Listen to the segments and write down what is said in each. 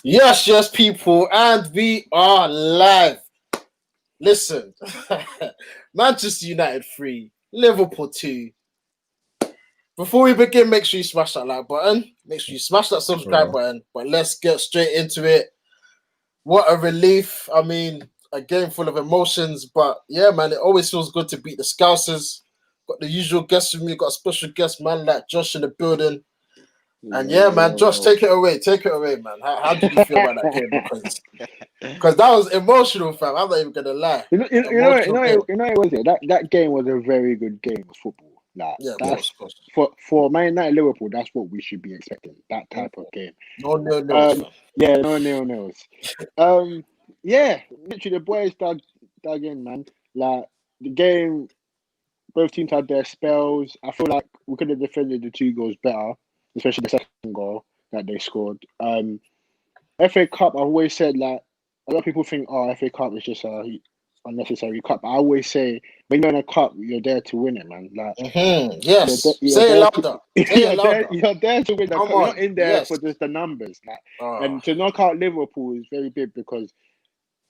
Yes, people, and we are live. Listen, Manchester United 3, Liverpool 2. Before we begin, make sure you smash that like button. Make sure you smash that subscribe button. But let's get straight into it. What a relief. I mean, a game full of emotions. But yeah, man, it always feels good to beat the Scousers. Got the usual guests with me. Got a special guest, man, like Josh in the building. And yeah, man, Josh, take it away. Take it away, man. How did you feel about that game? Because that was emotional, fam. I'm not even gonna lie. You know, it was it. That game was a very good game of football. Like, Yeah, that's of course. for Man United Liverpool. That's what we should be expecting. That type of game. No nils, fam. Yeah, no nils. Yeah, literally the boys dug in, man. Like the game, both teams had their spells. I feel like we could have defended the 2 goals better, especially the second goal that they scored. FA Cup, I've always said, like, a lot of people think, FA Cup is just a unnecessary cup. I always say, when you're in a cup, you're there to win it, man. Like, yes, say it louder. You're there to win the cup. You're not in there for just the numbers. Like, and to knock out Liverpool is very big because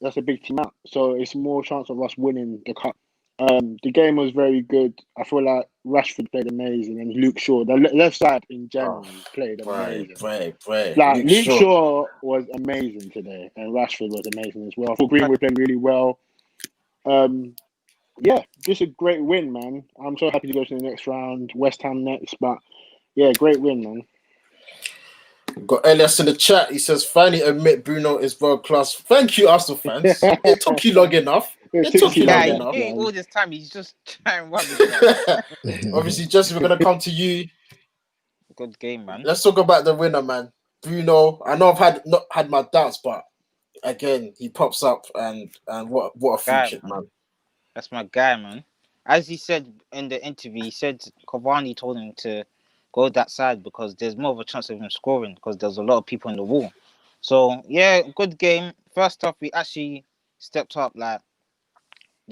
that's a big team out. So it's more chance of us winning the cup. The game was very good. I feel like Rashford played amazing, and Luke Shaw, the left side in general, played amazing. Right. Like Luke Shaw was amazing today, and Rashford was amazing as well. I thought Greenwood played really well. Yeah, just a great win, man. I'm so happy to go to the next round. West Ham next, but yeah, great win, man. Got Elias in the chat. He says, finally admit Bruno is world class. Thank you, Arsenal fans. It took you long enough. It took you long enough. All this time, he's just trying to Obviously, Jesse, we're going to come to you. Good game, man. Let's talk about the winner, man. Bruno. I know I've not had my doubts, but again, he pops up and what a free kick, man. That's my guy, man. As he said in the interview, he said Cavani told him to go that side because there's more of a chance of him scoring because there's a lot of people in the wall. So yeah, good game. First off, we actually stepped up. Like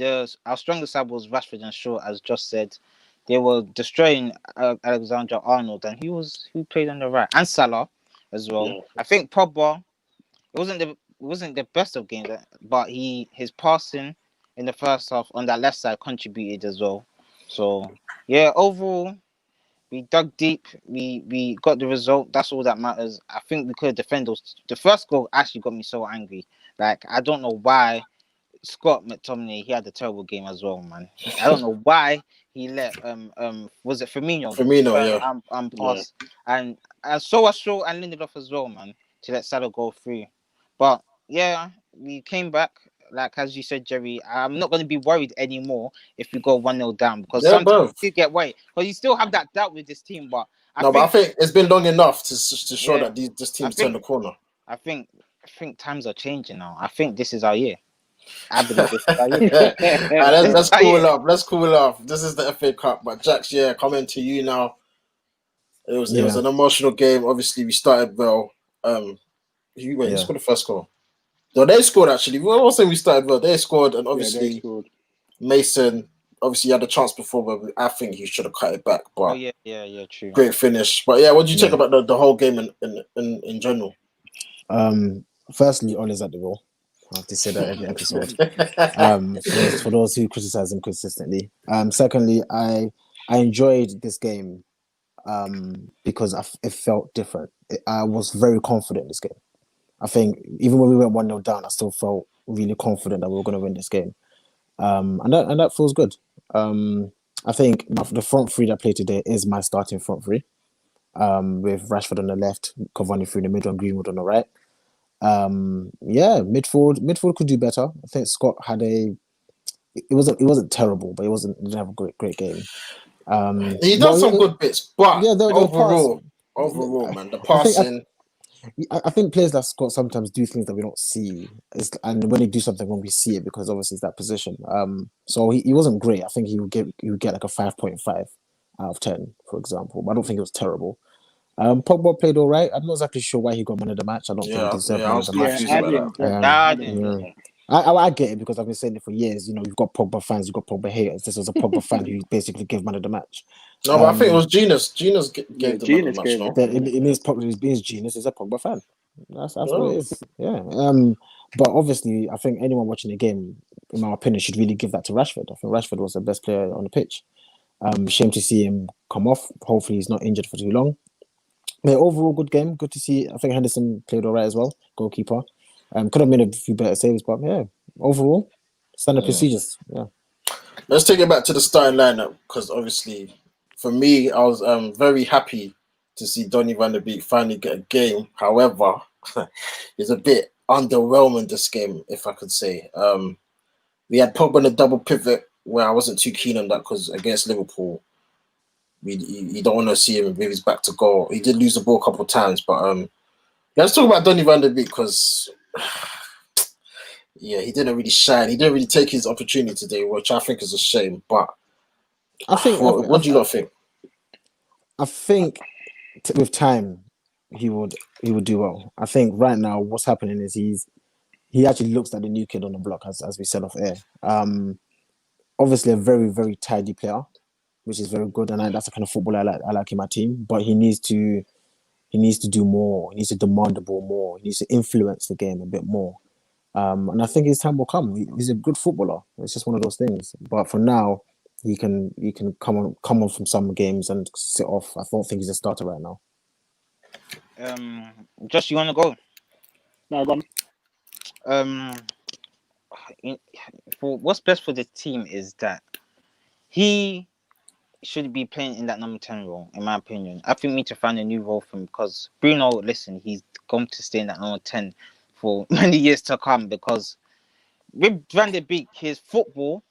our strongest side was Rashford and Shaw, as Josh said. They were destroying Alexander Arnold, and who played on the right, and Salah as well. Yeah. I think Pogba, it wasn't the best of games, but his passing in the first half on that left side contributed as well. So yeah, overall, we dug deep. We got the result. That's all that matters. I think we could defend those. The first goal actually got me so angry. Like, I don't know why Scott McTominay, he had a terrible game as well, man. I don't know why he let was it Firmino? Pass. And so was Shaw and Lindelof as well, man, to let Salah go through. But yeah, we came back. Like, as you said, Jerry, I'm not going to be worried anymore if we go 1-0 down because sometimes you get worried because you still have that doubt with this team. But I think it's been long enough to show that this team's turned the corner. I think times are changing now. I think this is our year. I believe this is our year. Let's cool up. Let's cool off. This is the FA Cup, but Jax, coming to you now. It was an emotional game. Obviously, we started well. You scored the first goal. No, they scored actually. We won't say we started well. They scored, and obviously Mason obviously had a chance before, but I think he should have cut it back. But true. Great finish. But what did you think about the whole game in general? Firstly, Ole's at the goal. I have to say that every episode. For those who criticize him consistently. Secondly, I enjoyed this game because it felt different. I was very confident in this game. I think even when we went 1-0 down, I still felt really confident that we were going to win this game. And that feels good. I think the front three that played today is my starting front three. With Rashford on the left, Cavani through the middle, and Greenwood on the right. Midfield could do better. I think Scott had it wasn't terrible, but he didn't have a great game. He done some good bits, but overall, man, the passing. I think players like Scott sometimes do things that we don't see, and when they do something wrong, we see it because obviously it's that position. So he wasn't great. I think he would get like a 5.5 out of 10, for example. But I don't think it was terrible. Pogba played all right. I'm not exactly sure why he got man of the match. I don't think he deserved man of the match. I get it because I've been saying it for years. You've got Pogba fans, you've got Pogba haters. This was a Pogba fan who basically gave man of the match. No, but I think it was Genius. Genius gave the man of the match. It means Pogba. It means Genius is a Pogba fan. That's what it is. Yeah. But obviously, I think anyone watching the game, in my opinion, should really give that to Rashford. I think Rashford was the best player on the pitch. Shame to see him come off. Hopefully, he's not injured for too long. Yeah, overall, good game. Good to see. I think Henderson played all right as well, goalkeeper. Could have made a few better saves, but yeah, overall, standard procedures. Yeah. Let's take it back to the starting lineup because obviously, for me, I was very happy to see Donny van der Beek finally get a game. However, it's a bit underwhelming this game, if I could say. We had Pogba on a double pivot where I wasn't too keen on that because against Liverpool, you don't want to see him with his back to goal. He did lose the ball a couple of times, but let's talk about Donny van der Beek because yeah, he didn't really shine. He didn't really take his opportunity today, which I think is a shame. But I think. what do you not think? I think with time, he would do well. I think right now what's happening is he actually looks like the new kid on the block, as we said off air. Obviously a very, very tidy player, which is very good, and that's the kind of football I like in my team. But he needs to do more. He needs to demand the ball more. He needs to influence the game a bit more. And I think his time will come. He's a good footballer. It's just one of those things. But for now, he can come on from some games and sit off. I don't think he's a starter right now. Josh, you want to go? No, go on. For what's best for the team is that he should be playing in that number 10 role, in my opinion. I think we need to find a new role for him because Bruno, listen, he's going to stay in that number 10 for many years to come because with Van der Beek, his football,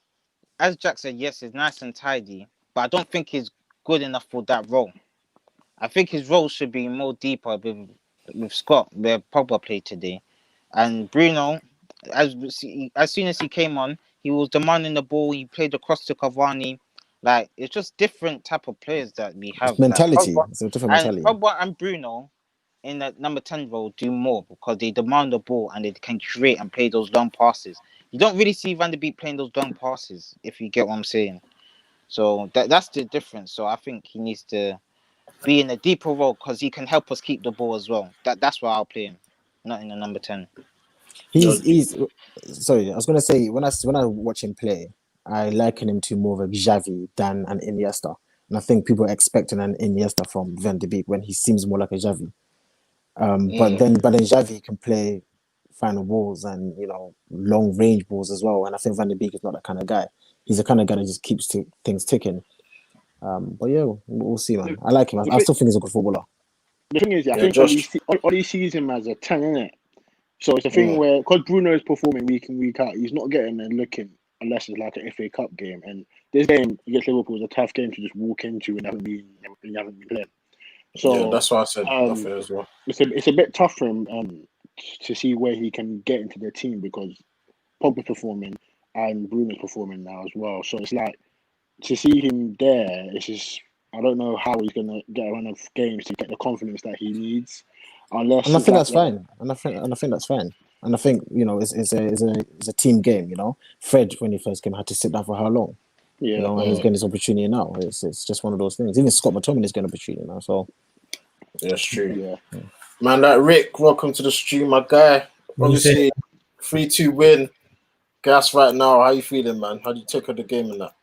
as Jack said, yes, it's nice and tidy, but I don't think he's good enough for that role. I think his role should be more deeper with Scott, where Pogba played today. And Bruno, as soon as he came on, he was demanding the ball. He played across to Cavani. Like, it's just different type of players that we have. It's mentality. Like, It's a different mentality. Pogba and Bruno in the number 10 role do more because they demand the ball and they can create and play those long passes. You don't really see Van der Beek playing those long passes, if you get what I'm saying. So that's the difference. So I think he needs to be in a deeper role because he can help us keep the ball as well. That's why I'll play him, not in the number 10. He's sorry. I was gonna say when I watch him play, I liken him to more of a Xavi than an Iniesta, and I think people are expecting an Iniesta from Van de Beek when he seems more like a Xavi. But then Xavi can play final balls and long range balls as well, and I think Van de Beek is not that kind of guy. He's the kind of guy that just keeps things ticking. But yeah, we'll see, man. I like him. I still think he's a good footballer. The thing is, I think Ollie sees him as a 10, innit? So it's a thing where, because Bruno is performing week in, week out, he's not getting and looking unless it's like an FA Cup game. And this game against Liverpool is a tough game to just walk into and you haven't been playing. So yeah, that's why I said as well. It's a bit tough for him to see where he can get into the team because Pogba's performing and Bruno's performing now as well. So it's like to see him there, it's just I don't know how he's gonna get a run of games to get the confidence that he needs. And I think that's fine. And I think that's fine. And I think it's a team game. Fred when he first came had to sit down for how long? Yeah, and he's getting his opportunity now. It's just one of those things. Even Scott McTominay is getting an opportunity now. So yeah, that's true. Yeah. Man, that Rick, welcome to the stream, my guy. Obviously, 3-2 win. Gas right now. How you feeling, man? How do you take on the game in that?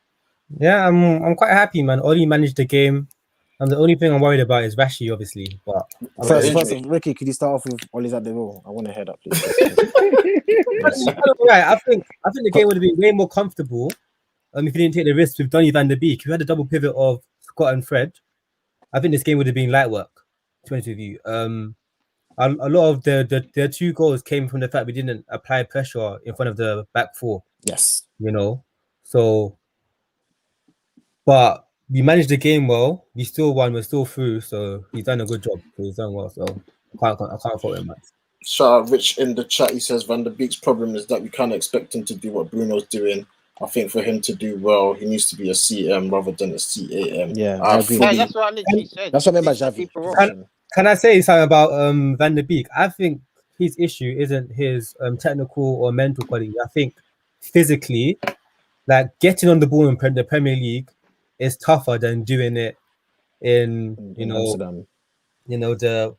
Yeah, I'm quite happy, man. Ollie managed the game. And the only thing I'm worried about is Rashi, obviously. But first, Ricky, could you start off with Ollie's at the goal? I want to hear that, please. Right, I think the game would have been way more comfortable if you didn't take the risk with Donny van der Beek. If you had a double pivot of Scott and Fred, I think this game would have been light work, to be honest with you. A lot of their 2 goals came from the fact we didn't apply pressure in front of the back 4. Yes. So, but we managed the game well. We still won. We're still through. So he's done a good job. So he's done well. So I can't fault him much. Shout out Rich in the chat. He says Van der Beek's problem is that we can't expect him to do what Bruno's doing. I think for him to do well, he needs to be a CM rather than a CAM. Yeah, I agree. That's what I literally said. That's what I meant by Xavi. Can I say something about Van der Beek? I think his issue isn't his technical or mental quality. I think physically, like getting on the ball in the Premier League is tougher than doing it in Amsterdam. the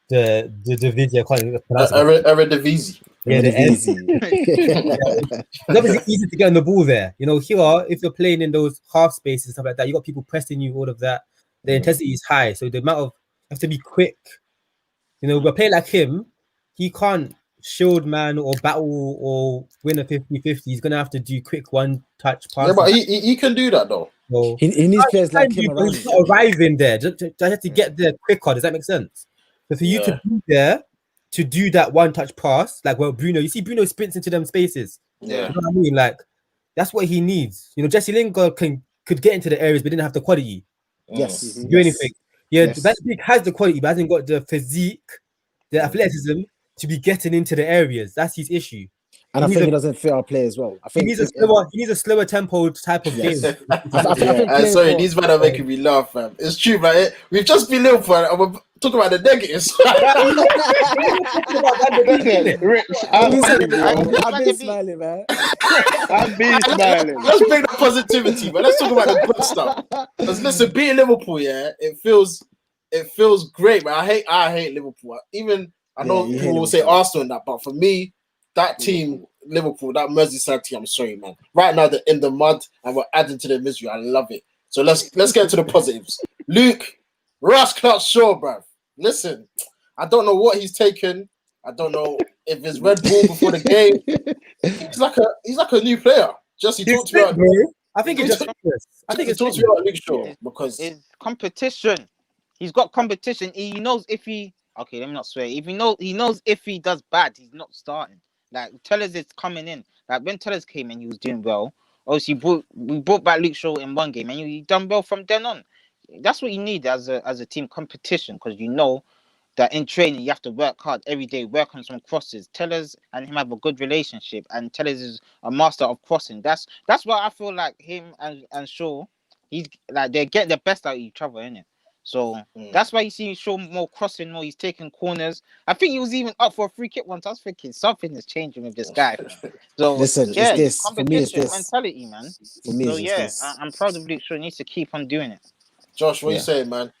the video. I can't pronounce it. Eredivisie. Yeah, the end. Easy. It's obviously easy to get on the ball there. You know, here, if you're playing in those half spaces and stuff like that, you got people pressing you, all of that. The intensity is high, so the amount of you have to be quick. You know, a player like him, he can't shield man or battle or win a 50-50. He's gonna have to do quick one-touch passes. Yeah, but he can do that though. So, He needs players like him but around he's him. not arriving there. Just have to get there quicker. Does that make sense? So for you to be there to do that one-touch pass, like Bruno, you see Bruno sprints into them spaces. Yeah. You know what I mean? Like that's what he needs. You know, Jesse Lingard could get into the areas, but didn't have the quality Yes. to do anything. Yeah, Yes. Van de Beek has the quality, but hasn't got the physique, the athleticism to be getting into the areas. That's his issue. And I think he doesn't fit our play as well. I think he needs a slower tempo type of game. Sorry, these men are making me laugh, fam. It's true, man. We've just been Liverpool and we're talking about the negatives. Rich, I've been smiling, man. I've been smiling. Let's bring the positivity, but let's talk about the good stuff. Because listen, beating Liverpool, it feels great, man. I hate Liverpool. Even I know people will say Arsenal and that, but for me, that team, Liverpool, that Merseyside team, I'm sorry, man. Right now they're in the mud and we're adding to their misery. I love it. So let's get into the positives. Luke, Rasclot Shaw, bruv. Listen, I don't know what he's taken. I don't know if it's Red Bull before the game. He's like a new player. Just he talked to me. I think it's just. I think it's talked to me about Luke Shaw because it's competition. He's got competition. He knows if he. Okay, let me not swear. If he knows if he does bad, he's not starting. Like Tellers is coming in. Like when Tellers came in, he was doing well. Obviously, we brought back Luke Shaw in one game, and he done well from then on. That's what you need as a team, competition, because you know that in training you have to work hard every day, work on some crosses. Tellers and him have a good relationship, and Tellers is a master of crossing. That's why I feel like him and Shaw, he's like they're getting the best out of each other, innit? So that's why you see Shaw more crossing, more he's taking corners. I think he was even up for a free kick once. I was thinking something is changing with this guy. So listen, yeah, it's this. competition For me, it's this. mentality, man. For me, So it's yeah, this. I'm proud of Luke Shaw. He needs to keep on doing it. Josh, what are you saying, man?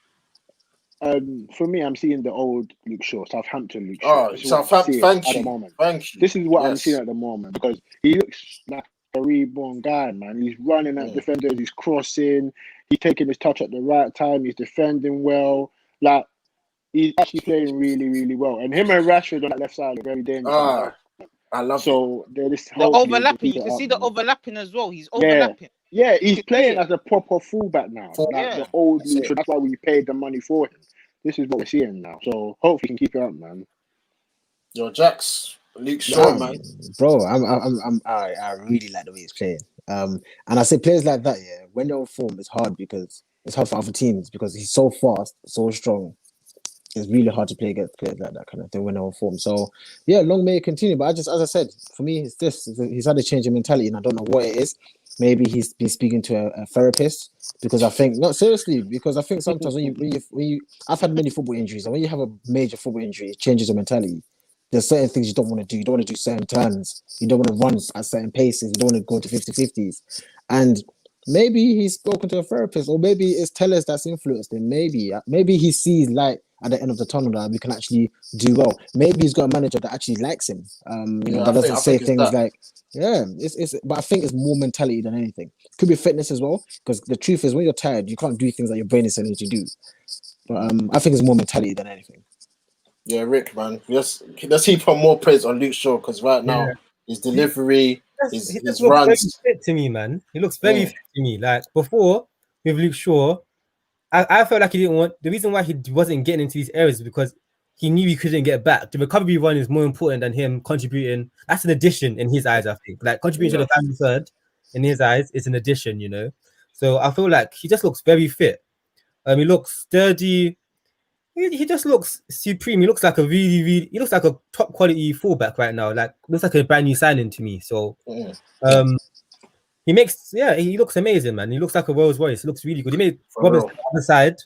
For me, I'm seeing the old Luke Shaw, Southampton Luke Shaw. Oh, Southampton, thank you. This is what I'm seeing at the moment because he looks like a reborn guy, man. He's running at defenders, he's crossing, he's taking his touch at the right time, he's defending well. Like, he's actually playing really, really well. And him and Rashford on that left side are very dangerous. I love so they're this the overlapping. You can see the overlapping as well. He's overlapping. Yeah, he's playing as a proper fullback now. The old Luke Shaw. That's why we paid the money for him. This is what we're seeing now. So hopefully he can keep it up, man. Yo, Jax, Luke Shaw, man. Bro, I really like the way he's playing. And I say players like that, when they're on form, it's hard because it's hard for other teams because he's so fast, so strong. It's really hard to play against players like that kind of thing when they're on form. So yeah, long may it continue. But as I said, for me, it's this. He's had a change in mentality, and I don't know what it is. Maybe he's been speaking to a therapist because I think because I think sometimes when you I've had many football injuries, and when you have a major football injury, it changes your mentality. There's certain things you don't want to do. You don't want to do certain turns. You don't want to run at certain paces. You don't want to go to 50-50s. And maybe he's spoken to a therapist, or maybe it's Tellers that's influenced him. Maybe he sees light at the end of the tunnel that we can actually do well. Maybe he's got a manager that actually likes him. That doesn't say things like, but I think it's more mentality than anything. Could be fitness as well, because the truth is when you're tired, you can't do things that your brain is telling you to do. But I think it's more mentality than anything. Yeah, Rick, man. Let's heap on more praise on Luke Shaw because right now his delivery, his runs. Very fit to me, man. He looks very fit to me. Like before with Luke Shaw, I felt like he didn't want. The reason why he wasn't getting into these areas is because he knew he couldn't get back. The recovery run is more important than him contributing. That's an addition in his eyes, I think. Like contributing to the family third in his eyes is an addition, you know. So I feel like he just looks very fit. He looks sturdy. He just looks supreme. He looks like he looks like a top quality fullback right now. Like looks like a brand new signing to me. So he looks amazing, man. He looks like a Rolls Royce. He looks really good. He made Robertson on the side.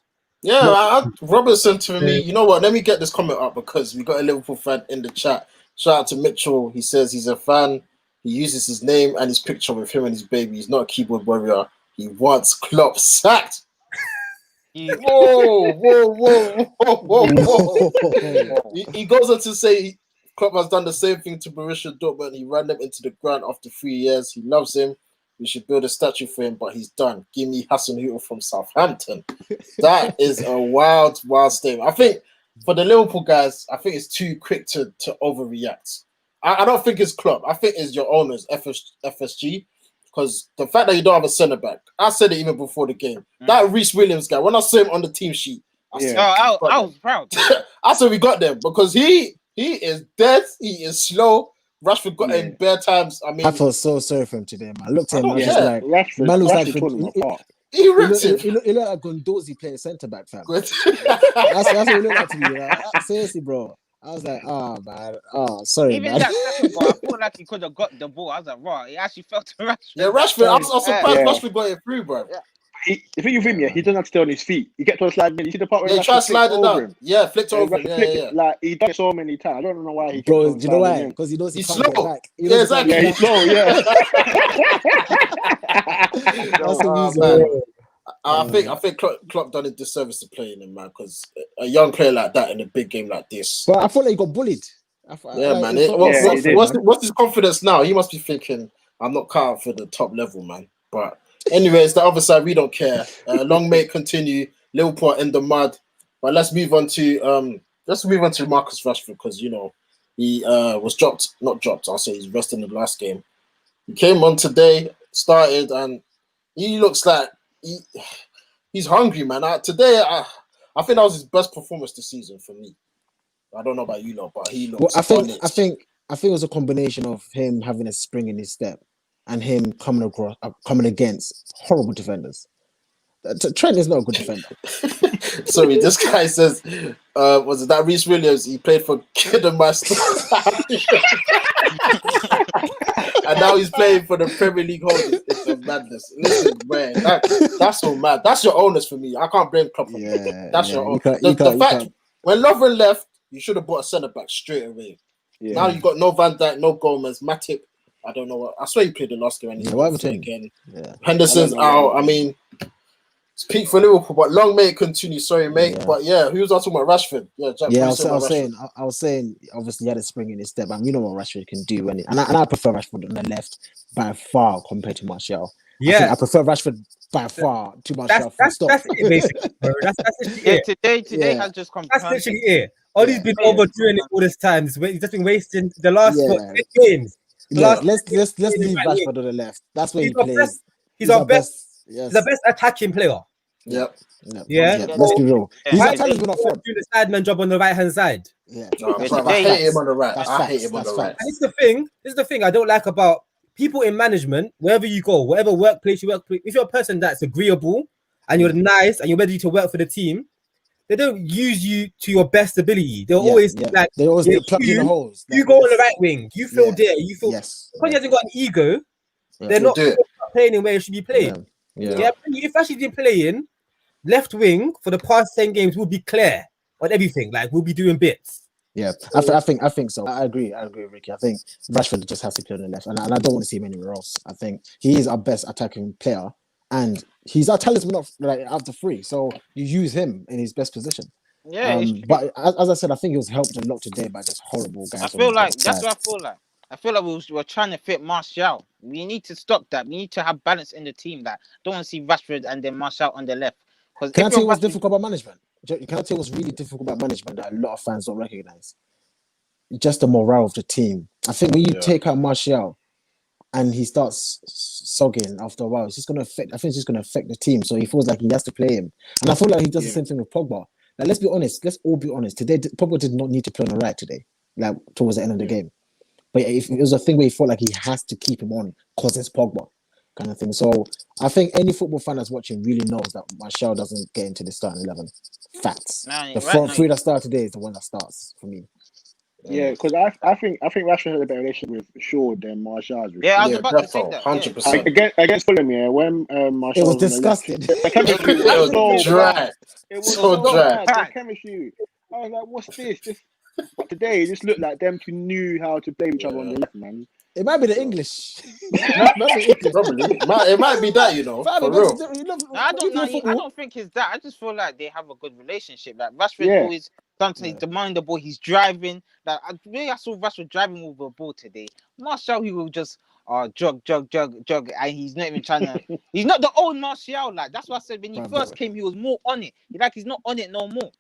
Yeah, Robertson to me. You know what? Let me get this comment up because we got a Liverpool fan in the chat. Shout out to Mitchell. He says he's a fan. He uses his name and his picture with him and his baby. He's not a keyboard warrior. He wants Klopp sacked. You, Whoa, whoa, whoa, whoa, whoa, whoa. He goes on to say Klopp has done the same thing to Borussia Dortmund. He ran them into the ground after 3 years. He loves him. We should build a statue for him, but he's done. Give me Hassan Hüttel from Southampton. That is a wild, wild statement. I think for the Liverpool guys, I think it's too quick to overreact. I don't think it's Klopp. I think it's your owners, FSG, because the fact that you don't have a centre back, I said it even before the game. That Reece Williams guy, when I saw him on the team sheet, I said, I was proud. I said we got them because he is dead. He is slow. Rashford got in bare times. I mean, I felt so sorry for him today, man. I looked at him, I was care. just like, Rashford, man looks Rashford like tore him apart. he ripped him. he looked like Gondozi playing centre back, fam. Good. That's what he looked like to me. Like, seriously, bro. I was like, oh man, sorry, Even man. that second goal, I feel like he could have got the ball. I was like, right, he actually fell to Rashford. Yeah, Rashford. I was surprised Yeah. Rashford got it through, bro. The thing with him, he doesn't have to stay on his feet. He gets on sliding in. You see the part where Yeah, he tried Rashford flicked sliding over down. him? Yeah, flicked over him. Rashford Yeah, flicked yeah. it. Like, he done it so many times. I don't know why he kept Bro, on do you know why? sliding in. Because he knows he He's can't get slow. back. He Yeah, knows he can't exactly. Yeah, get he's slow, yeah. That's the Oh, reason. man. I think Klopp done a disservice to playing him, man, because a young player like that in a big game like this. But I feel like he got bullied. Yeah, man. he did, What's his confidence now? He must be thinking, I'm not cut out for the top level, man. But anyways, the other side, we don't care. Long may it continue. Liverpool in the mud. But let's move on to Marcus Rashford, because he was not dropped. I'll say he's resting in the last game. He came on today, started, and he looks like he's hungry, man. Today, I think that was his best performance this season for me. I don't know about you lot, but he looks. Well, I think it was a combination of him having a spring in his step and him coming against horrible defenders. Trent is not a good defender. Sorry, this guy says, was it that Reece Williams? He played for Kidderminster. And now he's playing for the Premier League holders. It's a madness. Listen, man, that's so mad. That's your owners for me. I can't blame Klopp. That's your own. The fact when Lovren left, you should have bought a centre back straight away. Yeah. Now you got no Van Dijk, no Gomez, Matip. I don't know what. I swear he played the last game and he's not fit again. Yeah. Henderson's out. I mean, it's peak for Liverpool, but long may it continue. Sorry, mate. Yeah. But yeah, who was I talking about? Rashford. Yeah, Jack, I was saying, obviously he had a spring in his step, and we know what Rashford can do. And I prefer Rashford on the left by far compared to Martial. Yeah, I prefer Rashford by far to Martial. that's it, basically, bro. That's literally it. Today has just come. That's literally it. Ollie's been overdoing it all this time. He's just been wasting the last 10 games. Let's leave Rashford on the left. That's where he plays. He's our best. Yes. He's the best attacking player. Yep. Yeah. Let's be real. He's actually been doing the sideman job on the right hand side. Yeah. I hate him on the right. I hate him on the right. And this is the thing I don't like about people in management. Wherever you go, whatever workplace you work, if you're a person that's agreeable and you're nice and you're ready to work for the team, they don't use you to your best ability. They'll always like they always plug in the holes. You go on the right wing. You feel there. You feel because he hasn't got an ego. They're not playing in where it should be played. Yeah. If actually been playing left wing for the past 10 games, we'll be clear on everything. Like we'll be doing bits. Yeah, I think so. I agree, Ricky. I think Rashford just has to play on the left, and I don't want to see him anywhere else. I think he is our best attacking player, and he's our talisman of out the three. So you use him in his best position. Yeah, but as I said, I think he was helped a lot today by just horrible guys. I feel like that's what I feel like. I feel like we're trying to fit Martial. We need to stop that. We need to have balance in the team. That don't want to see Rashford and then Martial on the left. Can I tell you what's difficult about management? Can I tell you what's really difficult about management that a lot of fans don't recognize? Just the morale of the team. I think when you take out Martial and he starts sogging after a while, it's just going to affect. I think it's just going to affect the team. So he feels like he has to play him, and I feel like he does the same thing with Pogba. Like, let's be honest. Let's all be honest. Today, Pogba did not need to play on the right today. Like towards the end of the game, but if it was a thing where he felt like he has to keep him on because it's Pogba. Kind of thing. So I think any football fan that's watching really knows that Martial doesn't get into the starting 11. Facts. The front three that start today is the one that starts for me. Yeah, because I think Rashford had a better relationship with Shaw than Martial's. Yeah, I was about to say that. 100%. Against Fulham, yeah, when Martial it was disgusting. The chemistry was so dry. It was so dry. The chemistry. I was like, what's this? But today, it just looked like them two knew how to play each other on the left, man. It might be the English. It might be English. Probably. It might be that, Fam, for real. No, I don't know. I don't think it's that. I just feel like they have a good relationship. Like Rashford Yeah. always sometimes demanding the ball. He's driving. Like I saw Rashford driving with the ball today. Martial, he will just jog, and he's not even trying to. He's not the old Martial. Like that's what I said when he first came. He was more on it. He's not on it no more.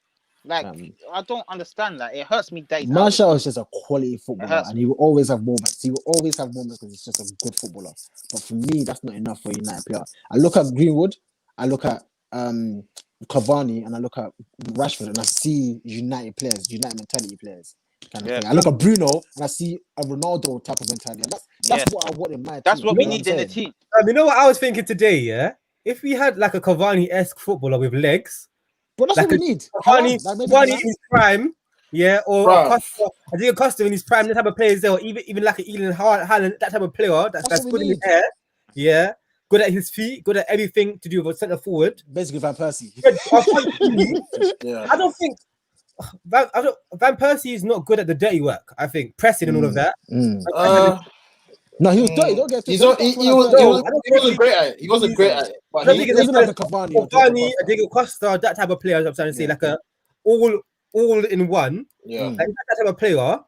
Like I don't understand. Like it hurts me. That Martial is just a quality footballer, and he will always have moments. He will always have moments because he's just a good footballer. But for me, that's not enough for a United player. I look at Greenwood, I look at Cavani, and I look at Rashford, and I see United players, United mentality players. Kind of thing. I look at Bruno, and I see a Ronaldo type of mentality. And that's what I want in my team. That's what we need in the team. You know what I was thinking today? Yeah, if we had like a Cavani-esque footballer with legs. But that's like what we need. Cavani in his prime, or a Costa in his prime, that type of players there, or even like an Elan Haaland, that type of player that's good in the air, good at his feet, good at everything to do with a centre forward. Basically, Van Persie. I don't think Van Persie is not good at the dirty work. I think pressing and all of that. No, he was dirty. Don't get he wasn't great at it. He wasn't great at it. But he wasn't like a Cavani, a Diego Costa, that type of player. I'm trying to say, like a all in one. Yeah, like that type of player.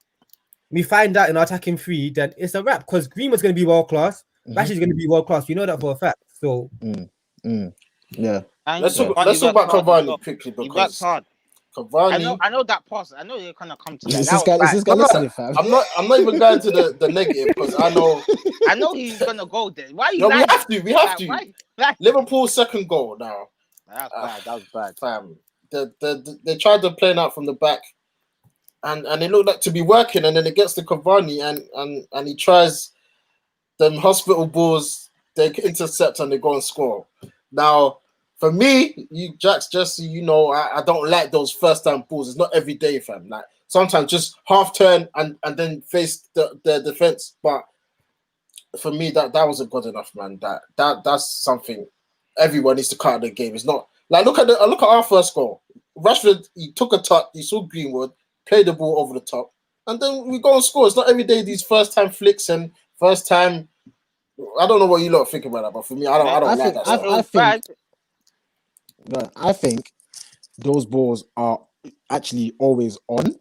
We find out in our attacking three that it's a wrap because Greenwood's going to be world class. Rashford's going to be world class. We know that for a fact. So yeah. Let's talk about Cavani quickly because he works hard. Cavani. I know that pass. I know you're gonna come to that. Is this guy listening, fam? I'm not even going to the negative because I know he's gonna go there. Why are you? No, we have to. Why? Liverpool's second goal now. That's bad. That was bad. Fam, they tried to play out from the back, and it looked like to be working, and then it gets to Cavani, and he tries them hospital balls. They intercept and they go and score. Now. For me, Jesse, I don't like those first time balls. It's not every day, fam. Like sometimes just half turn and then face the defense. But for me, that wasn't good enough, man. That's something everyone needs to cut out the game. It's not like look at our first goal. Rashford, he took a touch, he saw Greenwood, played the ball over the top, and then we go and score. It's not every day these first time flicks and first time. I don't know what you lot think about that, but for me, I don't like that. I think those balls are actually always on,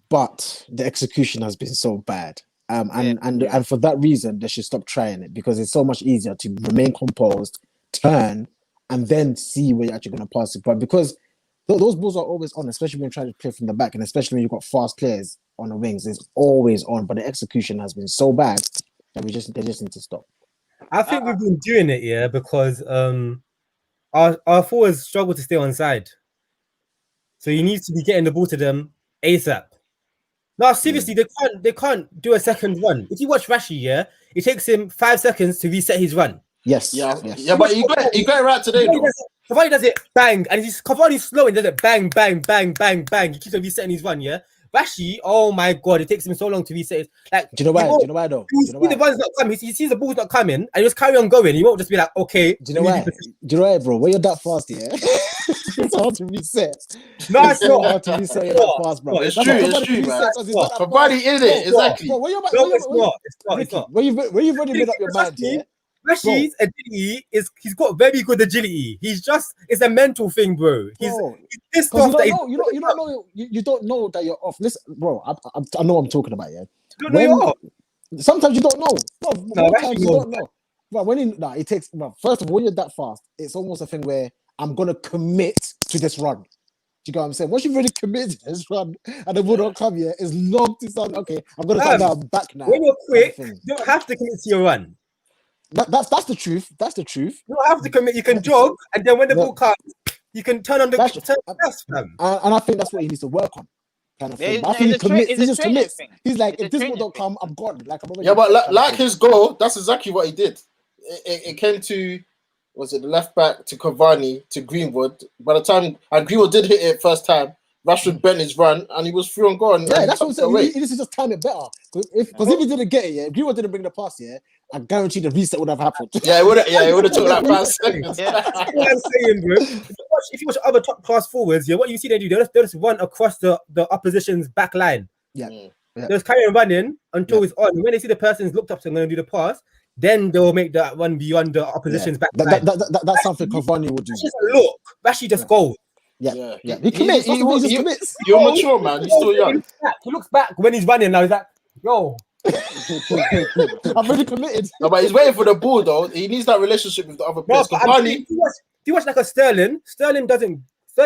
but the execution has been so bad. And for that reason, they should stop trying it because it's so much easier to remain composed, turn, and then see where you're actually going to pass it. But because those balls are always on, especially when you're trying to play from the back, and especially when you've got fast players on the wings, it's always on. But the execution has been so bad that they just need to stop. I think we've been doing it, because our forwards struggle to stay on side. So you need to be getting the ball to them ASAP. No, seriously, they can't do a second run. If you watch Rashi, it takes him 5 seconds to reset his run. Yes. Yeah, but he got it right today, though. Cavani does it bang, and Cavani's slow and does it bang, bang, bang, bang, bang. He keeps on resetting his run, Rashi, oh my god, it takes him so long to reset it. Like, do you know why though? The run's not coming. He sees the ball's not coming, and he just carry on going. He won't just be like, okay. Do you know why, bro? When you're that fast, it's hard to reset. No, it's not hard to reset that fast, bro. It's true, man. Cavani in it, exactly. It's not. When you've already made up your mind, Rashi's agility he's got very good agility. It's a mental thing, bro. He's pissed off that you don't know that you're off. Listen, bro, I know what I'm talking about, You don't know you're off. Sometimes you don't know. Most times you don't know. But it takes. First of all, when you're that fast, it's almost a thing where I'm gonna commit to this run. Do you get what I'm saying? Once you've really committed to this run and the ball don't come here, it's long to sound okay. I'm gonna start now back now. When you're quick, you don't have to commit to your run. That's the truth. That's the truth. You don't have to commit. You can jog, and then when the ball comes, you can turn on the gas. And I think that's what he needs to work on. Kind of thing. I think he commits. He just commits. He's like, if this ball don't come, I'm gone. Like I'm already. Yeah, but like his goal, that's exactly what he did. It came to, was it the left back to Cavani to Greenwood? By the time and Greenwood did hit it first time, Rashford bent his run and he was through and gone. Yeah, that's what I'm saying. He needs to just time it better. Because if he didn't get it, if Greenwood didn't bring the pass, I guarantee the reset would have happened. Yeah, it would have took like 5 seconds. That's what I'm saying, bro. If you watch other top class forwards, what you see they do, they'll just run across the opposition's back line. Yeah. Yeah. They'll just carry on running until it's on. When they see the person's looked up to and going to do the pass, then they'll make that one beyond the opposition's back line. That's something Cavani would do. That's just a look. Rashid just goes. Yeah. He commits. He just commits. You're mature, man. You're still young. He looks back when he's running now. He's like, yo. I'm really committed. No, but he's waiting for the ball though. He needs that relationship with the other players. If you watch like a Sterling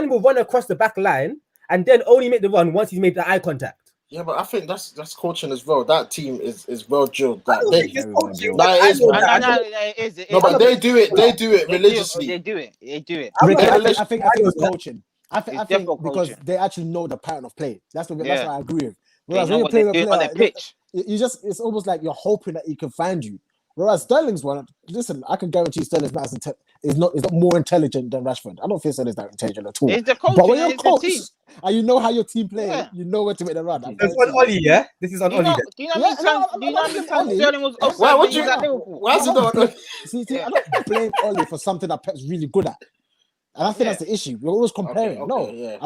will run across the back line and then only make the run once he's made the eye contact. Yeah, but I think that's coaching as well. That team is well drilled. But they do it religiously. They do it. I think it's coaching. I think because they actually know the pattern of play. That's what I agree with. Whereas when you play on the pitch, it's almost like you're hoping that he can find you. Whereas Sterling's one, listen, I can guarantee Sterling's not more intelligent than Rashford. I don't feel Sterling's that intelligent at all. It's the coach, but when you're a coach and you know how your team plays, you know where to make the run. This is on Oli, yeah? This is on Oli. Do you know how many times Sterling was offside? Why is it not? See, I don't blame Oli for something that Pep's really good at. And I think that's the issue. We're always comparing. I'm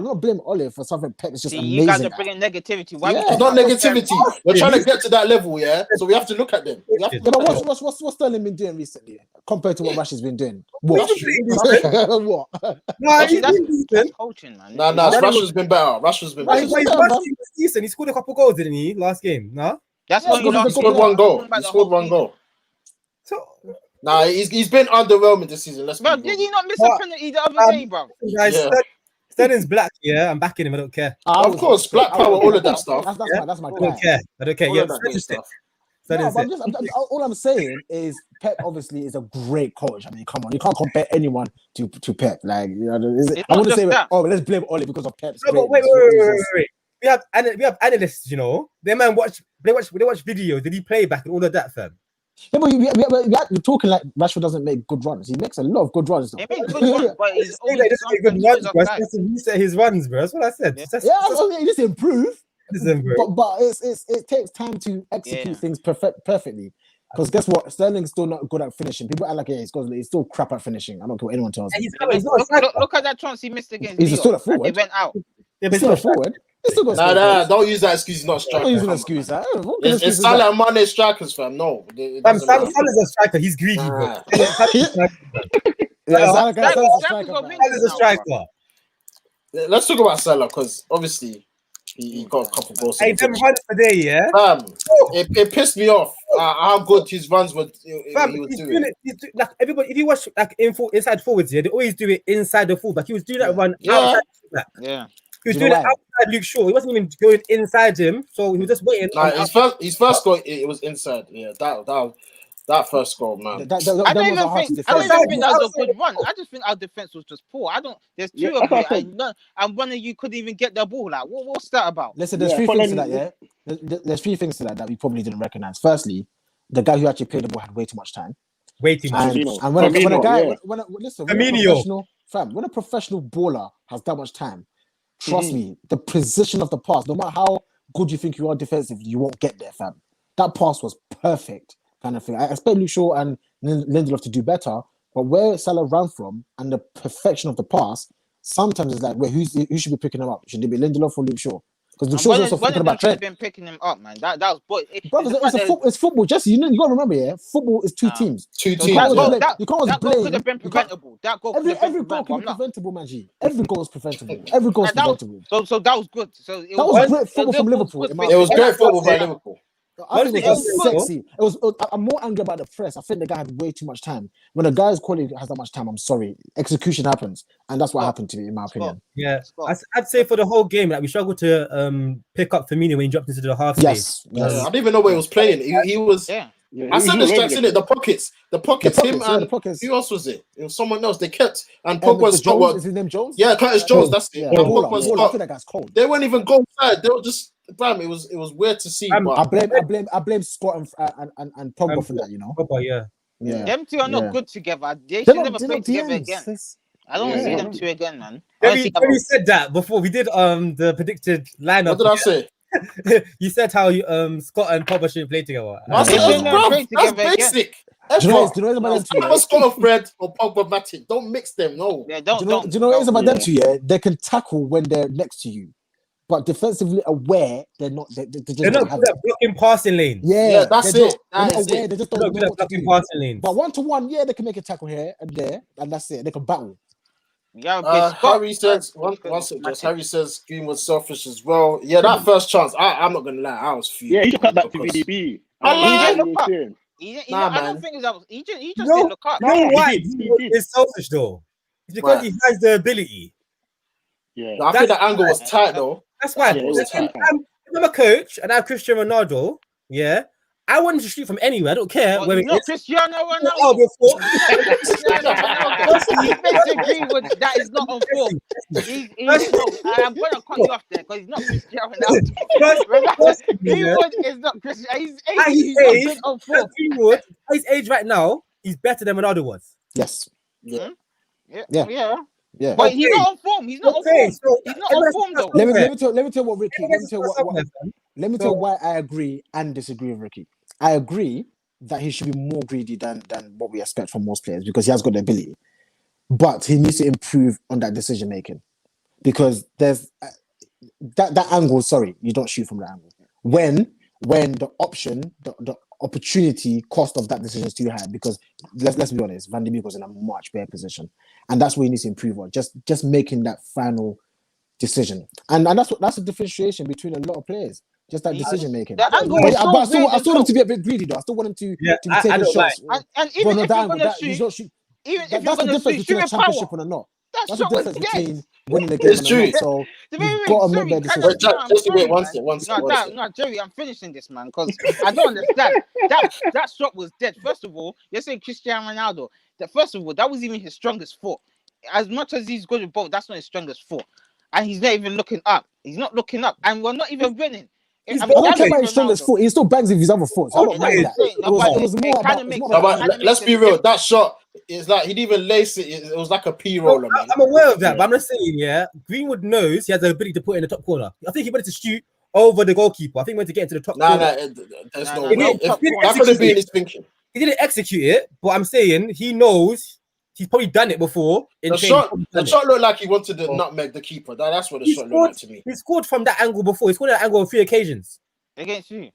not blaming Ole for something Pep is just amazing. You guys are bringing negativity. Why it's not negativity. We're trying to get to that level, so we have to look at them. But what's Sterling been doing recently compared to what Rashid's been doing? What? No, that's coaching, man. No, Rashford's been better. He's decent. He scored a couple goals, didn't he, last game? No? That's what he scored one goal. He scored one goal. So. Nah, he's been underwhelming this season. Bro, did he not miss a penalty the other day, bro? Sterling's black, I'm backing him. I don't care. Of course, black power, all of that stuff. That's my guy. I don't care. All I'm saying is Pep obviously is a great coach. I mean, come on, you can't compare anyone to Pep. Like, I want to say, let's blame Ole because of Pep's. No, but wait. We have analysts, They watch videos. Did he play back and all of that, fam? Yeah, but we're talking like Rashford doesn't make good runs. He makes a lot of good runs. He makes good runs, but he's always good runs, bro. He said his runs, bro. That's what I said. He just improve. But it takes time to execute things perfectly. Because guess what? Sterling's still not good at finishing. People act like he's still crap at finishing. I don't care what anyone tells me. Look at that chance he missed against. He's still a forward. It went out. Yeah, but he's still a forward. Nah, don't use that excuse. He's not a striker. Don't use an excuse. It's Salah and Mane strikers, fam. No, Salah's a striker. He's greedy, bro. Salah's a striker. Let's talk about Salah because obviously he got a couple goals. Hey, them runs today, yeah. It pissed me off how good his runs were. He's doing it. Like everybody, if you watch like inside forwards, they always do it inside the fullback. He was doing that run outside the fullback. Yeah. He was doing it outside Luke Shaw. He wasn't even going inside him, so he was just waiting. His first goal, it was inside. Yeah, that first goal, man. I don't even think that was a good run. I just think our defense was just poor. There's two of you, and one of you couldn't even get the ball. Like, what's that about? Listen, there's three things to that. Yeah, there's three things to that we probably didn't recognize. Firstly, the guy who actually played the ball had way too much time. Way too much. And when a professional baller has that much time. Trust me, the position of the pass, no matter how good you think you are defensively, you won't get there, fam. That pass was perfect, kind of thing. I expect Luke Shaw and Lindelof to do better, but where Salah ran from and the perfection of the pass, sometimes it's like, who should be picking him up? Should it be Lindelof or Luke Shaw? Because Luke Shaw's also thinking about Trent. Been picking him up, man. That was it's football. Jesse, you got to remember, football is two teams. You can't blame. Could have been preventable. Every goal can be preventable, man. Every goal is preventable. Every goal is preventable. So that was good. So that was great football from Liverpool. It was great football by Liverpool. I think it was sexy. I'm more angry about the press. I think the guy had way too much time. When a guy's quality has that much time, I'm sorry. Execution happens. And that's what happened to me, in my opinion. Yeah. I'd say for the whole game, like we struggled to pick up Firmino when he dropped into the half space. Yes. I didn't even know where he was playing. He was... Yeah. I said the strikes in it, the pockets. The pockets. Who else was it? It was someone else. They kept and Pogba's Jones. Is his name Jones? Yeah, Curtis Jones. That's it. I think that guy's cold. They weren't even go inside. They were just... Bam, it was weird to see. But I blame Scott and Pogba for that. Pogba, yeah. Them two are not good together. They should never play together again. I don't see them two again, man. When you said that before, we did the predicted lineup. What did I say? You said how Scott and Pogba shouldn't play together. That's basic. Do you know about them two? Scott or Fred or Pogba Matic. Don't mix them. No. Yeah, Do you know what it is about them two? Yeah, they can tackle when they're next to you. but defensively aware, they're not. They just They're don't not have good it. at blocking passing lanes. Yeah, that's they're it. Not, they're That not is aware. it. They just They're don't not know good at what to blocking do. passing lanes. But 1-to-1, yeah, they can make a tackle here and there, and that's it. They can battle. Yeah, but Scott, Harry says once it just Harry says Green was selfish as well. Yeah, that first chance, I'm not gonna lie, I was fuming. Yeah, he should cut back to because- VDB. I he lied. didn't What look you up. saying? Nah, I don't man. think that was. He just No, didn't look up. you know No, he why? did, he did. It's selfish though. It's because Right. he has the ability. Yeah. No, I think the angle was tight though. That's why. The angle it was tight. tight. If I'm a coach and I have Cristiano Ronaldo, yeah, I want him to shoot from anywhere. I don't care Well, where he's it not is. Cristiano Oh, Ronaldo. before. Cristiano Ronaldo. Spencer Greenwood, that is not on form. He's no, I'm gonna cut you off there because he's not Cristiano Ronaldo. Greenwood is not Cristiano. He's 80. At He's his not age, good on form. Greenwood, at his age right now, he's better than Ronaldo was. Yes. Yeah. Yeah. But he's not on form. He's not on form. So He's not on form though. Let me tell what Ricky. Let me tell So- you why I agree and disagree with Ricky. I agree that he should be more greedy than what we expect from most players because he has got the ability, but he needs to improve on that decision making because there's that angle. Sorry, you don't shoot from that angle when the option, the opportunity cost of that decision is too high. Because let's be honest, Van de Beek was in a much better position, and that's what he needs to improve on. Just making that final decision, and that's the differentiation between a lot of players. Just that decision making. The angle But is so I weird still want him to be a bit greedy though. I still want him to be I taking don't shots. And even if you're gonna He's shoot, not shoot. even if That's you're the gonna difference shoot, between shoot a with power. championship and a not. That That's the shot was difference dead. between winning the game It's and a true. not. So Wait, you've got to make Jerry, that can decision. I- Just I'm wait sorry, one man. second, one second, No, one second. no, Jerry, I'm finishing this, man, because I don't understand. That shot was dead. First of all, you're saying Cristiano Ronaldo. First of all, that was even his strongest foot. As much as he's good with both, that's not his strongest foot. And he's not even looking up. He's not looking up, and we're not even winning. I don't care that's about his strongest Ronaldo. foot. He still bangs with his other foot. So I don't mind that. Saying, It was more kind about. of It's makes more No, about. but let's be real. That shot is like he didn't even lace it. It was like a P roller, man. I'm aware of that, but I'm just saying, yeah, Greenwood knows he has the ability to put it in the top corner. I think he wanted to shoot over the goalkeeper. I think he wanted to get into the top Nah, corner. there's Nah, no nah, way. no, That could have been his thinking. He didn't execute it, but I'm saying he knows he's probably done it before. The shot looked like he wanted to nutmeg the keeper. That's what the shot looked like to me. He scored from that angle before. He scored that angle on 3 occasions. Against you.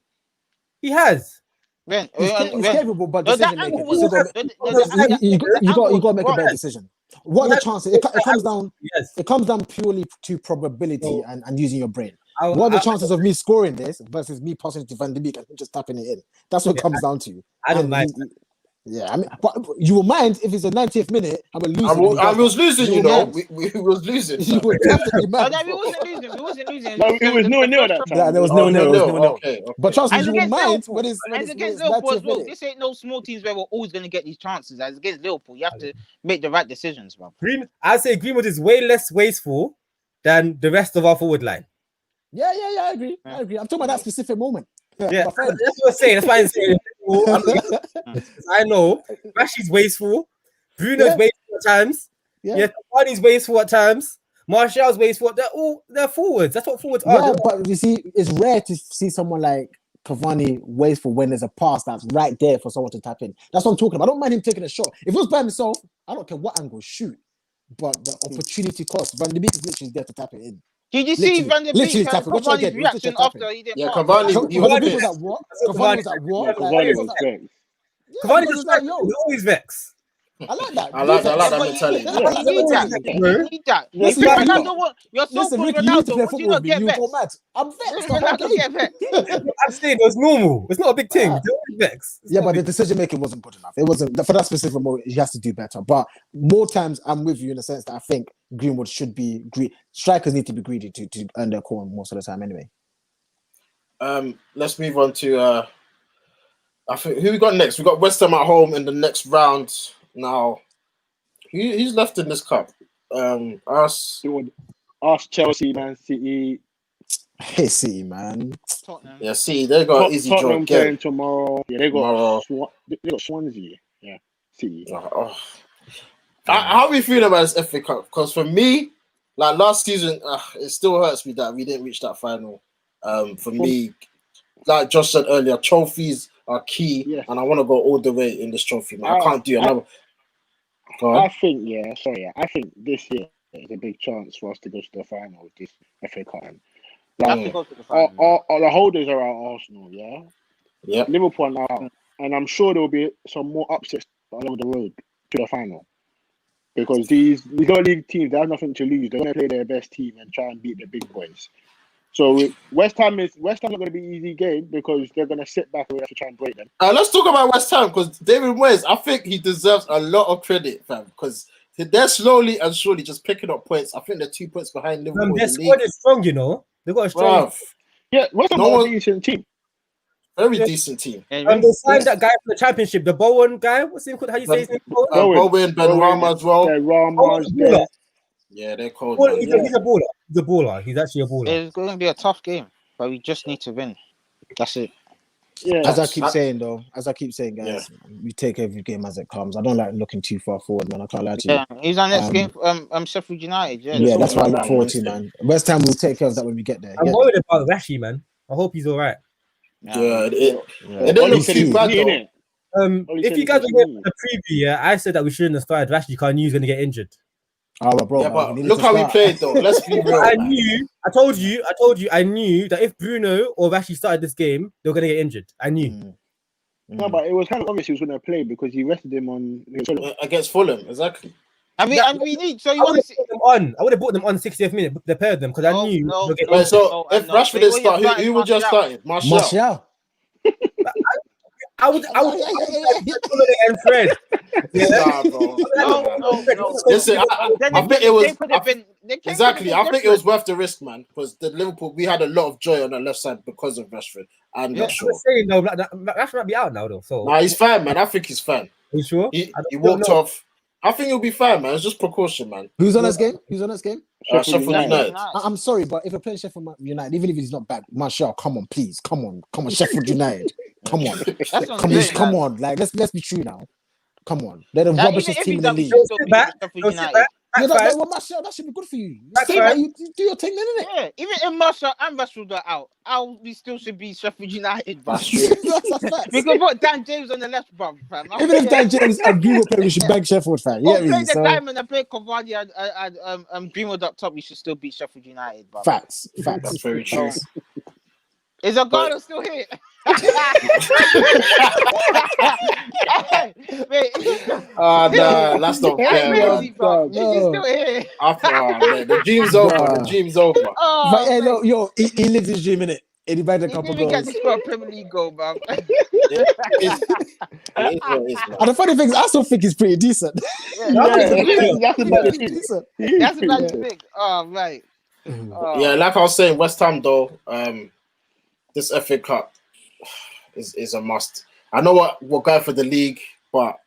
He has. He's capable, but No, that decision angle making. was You got to make a better decision. What are the chances? It comes down. Yes. It comes down purely to probability and using your brain. What What are the chances of me scoring this versus me passing it to Van de Beek and him just tapping it in? That's what it comes down to. I don't mind. Yeah, I mean, but you will mind if it's a 90th minute and we're losing. I was losing, you know. mind. We was losing. You would definitely mind. No, we wasn't losing. We wasn't losing. No, it was 0-0 that time. Yeah, there was Oh, 0-0. Okay. But trust me, And you will against mind Liverpool, when it's and against Liverpool as 90th well. minute. This ain't no small teams where we're always going to get these chances. As against Liverpool, you have to make the right decisions, bro. I'd say Greenwood is way less wasteful than the rest of our forward line. Yeah, I agree. I'm talking about that specific moment. Yeah, my friend. that's what I'm saying. That's why I'm saying. I know Rashid's wasteful. Bruno's wasteful at times. Yeah, Cavani's wasteful at times. Martial's wasteful. They're forwards. That's what forwards are. Yeah, but you see, it's rare to see someone like Cavani wasteful when there's a pass that's right there for someone to tap in. That's what I'm talking about. I don't mind him taking a shot. If it was by himself, I don't care what angle, shoot. But the opportunity cost, Van de Beek is literally there to tap it in. Did you see Van de Beek and Cavani's reaction after he didn't Yeah, pass? Cavani, he was Cavani pissed. was at what? Cavani was at what? Cavani was great. Cavani was was like, yo, always vexed. I like that. I like that But mentality. You need that. You need that. If Listen, you're so Listen, good, Ricky, you need to Ronaldo. play Would you football not with me. get You vexed? go mad. I'm vexed. the whole Ronaldo game. get vexed. I'm saying it was normal. It's not a big thing. Ah. They're always vexed. Yeah, but the decision making wasn't good enough. It wasn't for that specific moment. He has to do better. But more times, I'm with you in the sense that I think Greenwood should be greedy. Strikers need to be greedy to earn their corner most of the time, anyway. Let's move on to I think who we got next? We got West Ham at home in the next round. Now, who's left in this cup? Us. Chelsea, Man City. Hey, City, man. Tottenham. Yeah, see, they got an easy draw Tottenham again. playing tomorrow. Yeah, they Tomorrow. got Swansea. Yeah, City. How are we feeling about this FA Cup? Because for me, like last season, it still hurts me that we didn't reach that final. For me, like Josh said earlier, trophies are key, and I want to go all the way in this trophy. Man. I can't do another. I think this year is a big chance for us to go to the final of this FA Cup. They have to Like, go to the final. all the holders are at Arsenal, yeah. Yep. Liverpool are now out, and I'm sure there will be some more upsets along the road to the final. Because these lower league teams, they have nothing to lose. They're going to play their best team and try and beat the big boys. So West Ham not going to be an easy game because they're going to sit back and we have to try and break them. Let's talk about West Ham because David Moyes, I think he deserves a lot of credit, fam, because they're slowly and surely just picking up points. I think they're 2 points behind Liverpool. Their squad is strong, you know. They've got a strong. Bruv, Yeah, West Ham are a decent team. very decent team. Yeah, They signed that guy from the Championship, the Bowen guy. What's his name? How you say his name? Bowen, Ben Rama as well. Rama's there. Yeah, they're cold. He's a baller. He's a baller. He's actually a baller. It's going to be a tough game, but we just need to win. That's it. Yeah. As I keep saying, guys, we take every game as it comes. I don't like looking too far forward, man. I can't lie to you. Yeah, he's on next game. Sheffield United. Yeah, that's what I look forward to, man. West Ham will take care of that when we get there. I'm worried about Rashi, man. I hope he's all right. It didn't look too bad, though. If you guys were in the preview, I said that we shouldn't have started Rashi because I knew he was going to get injured. Oh, bro, yeah, but look how he played, though. Let's be real. I told you, I knew that if Bruno or Rashi started this game, they were going to get injured. I knew. No, but it was kind of obvious he was going to play because he rested him on against Fulham, exactly. I mean, we need. So you want to put them on? I would have brought them on 60th minute, the pair of them because I knew. Wait, so if Rashford did start, who would you have started? Martial. I would and Fred. Nah, bro. No. Listen, I think it was exactly. I think it was worth the risk, man. Because the Liverpool, we had a lot of joy on the left side because of Rashford and Shaw. I'm saying though, Rashford might be out now though. So nah, he's fine, man. I think he's fine. Are you sure? He walked off. I think he'll be fine, man. It's just precaution, man. Who's on this game? Sheffield United. I'm sorry, but if we're playing Sheffield United, even if he's not back, Martial, come on, please, come on, Sheffield United, come on, like let's be true now. Come on, they're the rubbishest team in the league. Yeah, that should be good for you. You do your thing, then, innit? Yeah, even if Martial and Rashford are out, we still should be Sheffield United. That's true. We can put Dan James on the left, bro. Fam. Even if Dan James and Greenwood play, we should bag Sheffield, fam. Yeah, play the diamond and play Cavani and Greenwood up top. We should still beat Sheffield United, bro. Facts. That's very true. Is Aguero still here? No, that's not fair. He's still here. The dream's over. The dream's over. But hey, no, he lives his dream, innit? And he bagged a couple goals. He didn't get to Premier League goal, bro. It is what it is, man. And the funny thing is, I still think he's pretty decent. That's about it. That's about the thing. Oh, right. Yeah, like I was saying, West Ham though, this FA Cup is a must. I know we're going for the league, but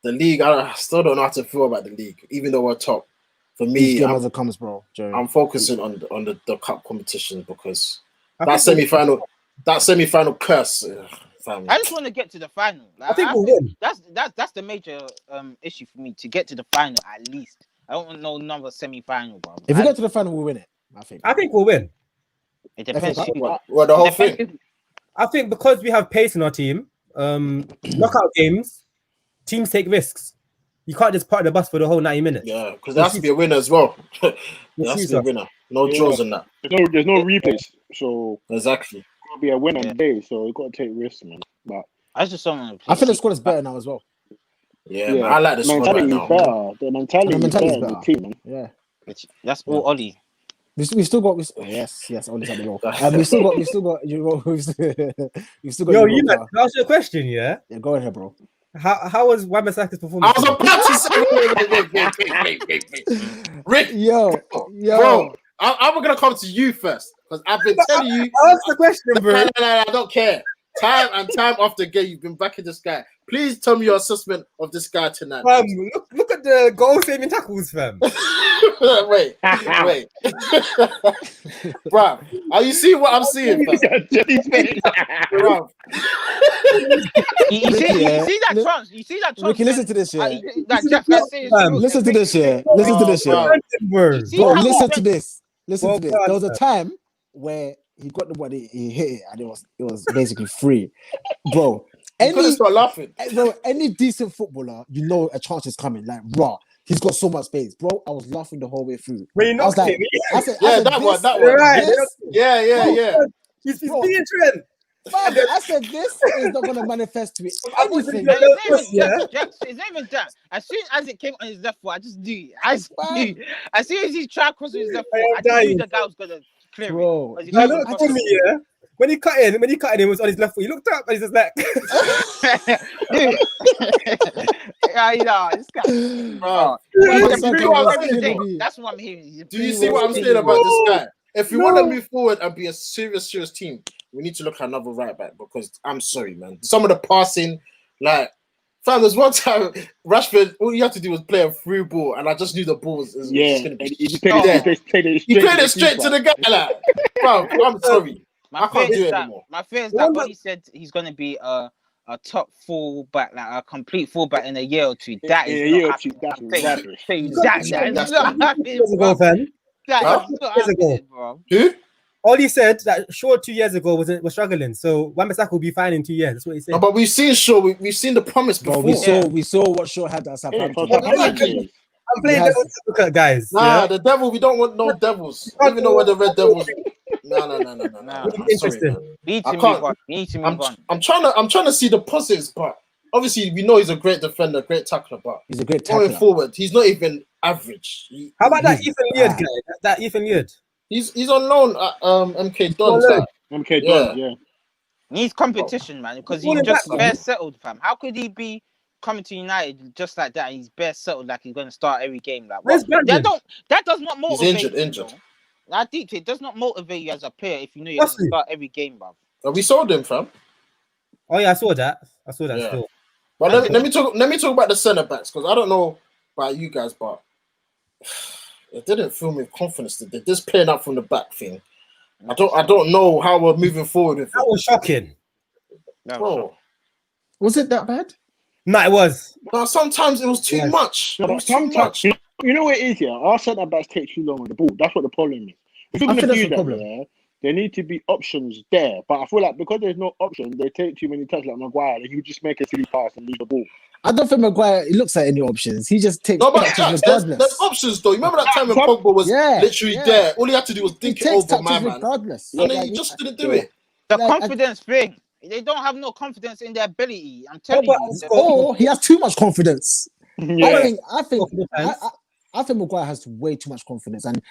the league, I still don't know how to feel about the league, even though we're top. For me, as it comes, bro. Jerry. I'm focusing on the cup competition because that semi-final curse. Family. I just want to get to the final. Like, I think we'll win. That's the major issue for me, to get to the final at least. I don't want no number semi-final, bro. If we get to the final, we'll win it. I think we'll win. It depends. Well, the whole thing. I think because we have pace in our team, knockout games, teams take risks. You can't just park the bus for the whole 90 minutes. Yeah, because there has to be a winner as well. There has to be a winner. No draws in that. There's no replays, so exactly. It's gonna be a win on the day, so you got to take risks, man. But I just don't want to. I feel the squad is better now as well. Yeah, man, I like the squad right now. The mentality is better. The team, man. Yeah, that's all Ollie. We still got yes, Ollie's at the goal. We still got you. We've still got. Yo, you can ask you a question, yeah? Yeah, go ahead, bro. How was Wan-Bissaka's performance? I was about to say, Rick, yo, bro. I'm gonna come to you first because I've been telling you. Ask the question, bro. No, I don't care. Time after game, you've been backing this guy. Please tell me your assessment of this guy tonight. Look at the goal-saving tackles, fam. wait. Bro, are you seeing what I'm seeing, fam? Bro. You see that chance? Ricky, listen to this, yeah. Listen to this, yeah. Listen to this, yeah. Bro, listen to this. Listen to this. There was a time where he got the body, he hit it, and it was basically free, bro. Couldn't start laughing. Bro, any decent footballer, you know a chance is coming. Like raw, He's got so much space, bro. I was laughing the whole way through. When you I was knocked like, him, I said, Yeah, I said, that one, this- that you're one. right. this- Yeah. He's Bro. being Trent. fam, I said, this is not gonna manifest to I was anything. Yeah, It's not even yeah. Jax. It's not even that. As soon as it came on his left foot, I just knew. As Fam. soon as he tried crossing his left I foot, am I just knew dying. the guy was gonna clear it. Bro, Because he I can't know even what cross told it. me, yeah. When he cut in, it was on his left foot. He looked up and he's just like, Dude. Yeah, you know, this guy. Bro, He's Wan-Bissaka improving was every killing day. me. That's what I'm hearing. He's do you improving see what I'm every saying day. about this guy? If we want to No. move forward and be a serious team, we need to look at another right back because I'm sorry, man. Some of the passing, like, fam, there's one time Rashford, all you have to do was play a through ball, and I just knew the ball was just Yeah, going to and be he just played dead. it He played it straight keeper. to the guy, like, bro, I'm sorry. I can't do it anymore. My fear is The that one Oli said he's gonna be a top fullback, like a complete fullback in a year or two. That is Yeah, not happening. that's That rubbish. is That's not happening, years ago, bro. fam. That Huh? is not Years ago. happening, bro. Who? All he said that Shaw 2 years ago was struggling. So Wan-Bissaka will be fine in 2 years. That's what he said. No, but we've seen Shaw. We've seen the promise bro, before. we saw what Shaw had at Yeah, Southampton. for Yeah, Southampton exactly. days. I'm playing Yes. devil's advocate, guys. Nah, Yeah? the devil. We don't want no devils. Even though we're the Red Devils. No. Nah. I'm sorry, Interesting. man. We need I to can't- move on. We need to move on. I'm trying to see the positives, but obviously we know he's a great defender, great tackler, but He's a great going tackler. forward, he's not even average. How about that He's Ethan Leard bad. guy? That Ethan Leard. He's on loan at MK Dons. loan. Like, MK Yeah. Dons, yeah. Needs competition, man, because All he's in just back, bare man. settled, fam. How could he be coming to United just like that? And he's bare settled, like he's going to start every game. Like, Where's what? Brandon? That does not motivate injured, you. injured. Though. Like, deep, it does not motivate you as a player if you know you're going to Honestly. start every game, bro. we sold him, fam. Oh yeah, I saw that. Yeah. Still. But let me talk about the centre backs because I don't know about you guys, but it didn't fill me with confidence. They're just playing up from the back thing. I don't know how we're moving forward with That it. was shocking. No, Bro, Was it that bad? No, it was. no, sometimes it was too Yes. much. No, It but was too sometimes, much. you know what it is here? Our centre backs take too long with the ball. That's what the problem is. If you're I going to think that's do the that, problem. yeah, there need to be options there. But I feel like because there's no options, they take too many touches like Maguire, and you just make a silly pass and lose the ball. I don't think Maguire looks at any options. He just takes No, but touches Jax, regardless. there's options though. You remember that time when Some- Pogba was Yeah, literally yeah. there? All he had to do was He dink it takes over my touches man, regardless. and then Like, he just didn't do Yeah. it. The Like, confidence thing. They don't have no confidence in their ability. I'm telling but you. it's The- got- or he has too much confidence. Yeah. I think Maguire has way too much confidence, and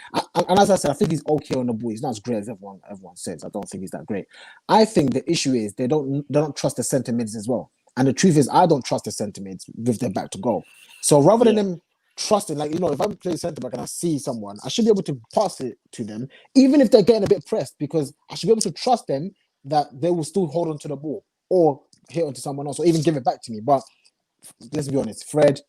as I said, I think he's okay on the ball. He's not as great as everyone says. I don't think he's that great. I think the issue is they don't trust the centre mids as well. And the truth is, I don't trust the centre mids with their back to goal. So rather than them trusting, like, if I'm playing centre back and I see someone, I should be able to pass it to them, even if they're getting a bit pressed, because I should be able to trust them that they will still hold on to the ball or hit onto someone else or even give it back to me. But let's be honest, Fred,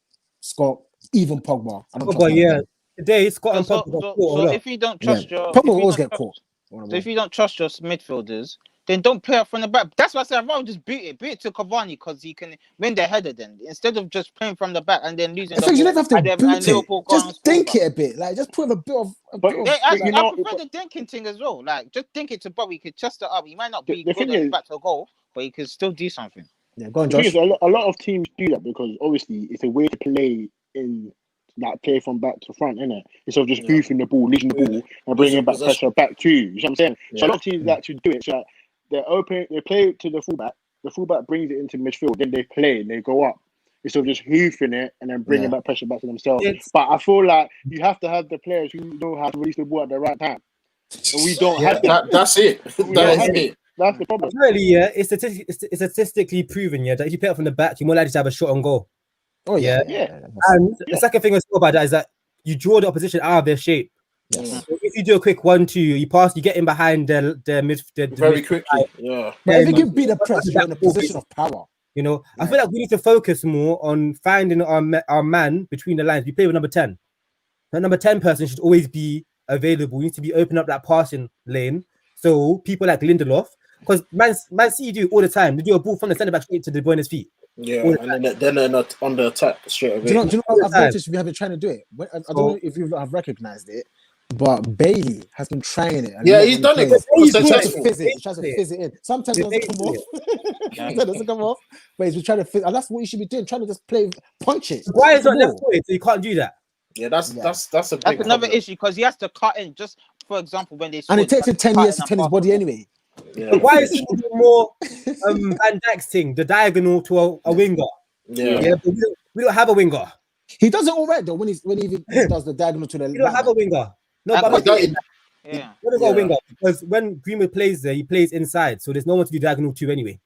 Scott, even Pogba, I don't trust none of them. Today, Scott and So, Pogba got caught a lot. if you don't trust your, Pogba if you will always don't get trust- caught. So if you don't trust your midfielders, then don't play up from the back. That's why I said I'd rather just beat it to Cavani because he can win the header then instead of just playing from the back and then losing. I think you don't have to and then, boot and Liverpool it. go and Just score, think bro. it a bit. Like, just put a bit of. But Yeah, I you know, prefer the dinking thing as well. Like, just think it to Bobby. He could trust it up. He might not be The good thing on is- back to a goal, but he could still do something. Yeah, go on, the thing Josh. is, a lot of teams do that because obviously it's a way to play in that play from back to front, innit? Instead of just Yeah. goofing the ball, losing the ball, and bringing back possession. pressure back to you. You know what I'm saying? So Yeah. a lot of teams like to do it. So that they're open, they play to the fullback. The fullback brings it into midfield, then they play, and they go up. Instead of just hoofing it and then bringing Yeah. back pressure back to themselves. It's- But I feel like you have to have the players who know how to release the ball at the right time. And we don't have that. That's it. We That don't is have it. That's the problem. Apparently, yeah, it's statistically proven, yeah, that if you play it from the back, you're more likely to have a shot on goal. Oh yeah. And the second thing I saw about that is that you draw the opposition out of their shape. Yes. So if you do a quick 1-2, you pass, you get in behind their mid, Very quickly. Yeah. But if you then- can beat the press, you're in a position of power. You know, I Yeah. feel like we need to focus more on finding our man between the lines. We play with number 10. That number 10 person should always be available. We need to be opening up that passing lane. So people like Lindelof, because Man City do all the time. They do a ball from the centre back straight to De Bruyne's feet. Yeah. And then they're not on the attack straight away. Do you know what All the I've time. noticed we have been trying to do it? I don't know if you have recognized it. But Bailey has been trying it. And Yeah, not he's many done it. players. Was He's He tries to successful. fizz it. He tries to fizz it in. Sometimes it doesn't come off. Sometimes it doesn't come off. But he's been trying to fizz. And that's what you should be doing. Trying to just punch it. Why is the not left ball. footed? So you can't do that. Yeah, that's a That's big another problem. issue because he has to cut in. Just for example, when they And scored, it takes he him has to 10 cut years in to and turn his pass body the ball. anyway. Yeah, Why is he doing more Van Dijk's thing, the diagonal to a winger? yeah. Yeah, but we don't have a winger. He does it all right though when he even does the diagonal to the We don't have a back. winger. No, And but But we Yeah. don't got a Yeah. winger because when Greenwood plays there, he plays inside, so there's no one to do diagonal to anyway.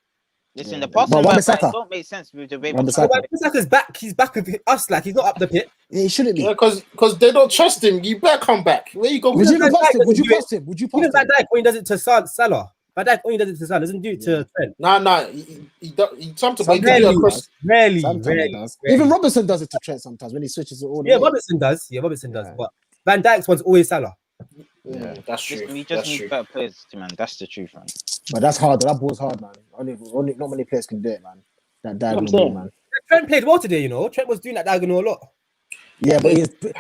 Listen, Yeah. the passing But work, Wan-Bissaka- but it don't make sense with the way. Wan-Bissaka- So Wan-Bissaka's back. He's back with us, like he's not up the pit. Yeah, he shouldn't be. Yeah, because they don't trust him. You better come back. Where you going? Would you Van even pass Dijk him? Would you doesn't do pass him? Would you Even pass Van him? Dijk only does it to Salah. Van Dijk only does it to Salah. Doesn't do it to Trent. Nah. He sometimes he can do Rarely, it across. rarely, Sometimes rarely, he does. rarely. Even Robinson does it to Trent sometimes when he switches it all the Yeah, way. Robertson does. Yeah, Robertson does. Yeah. But Van Dijk's one's always Salah. Yeah, that's true. We just That's need true. better players, man. That's the truth, man. But that's hard. That ball's hard, man. Only not many players can do it, man. That diagonal ball, saying. man. Trent played well today, you know. Trent was doing that diagonal a lot. Yeah, but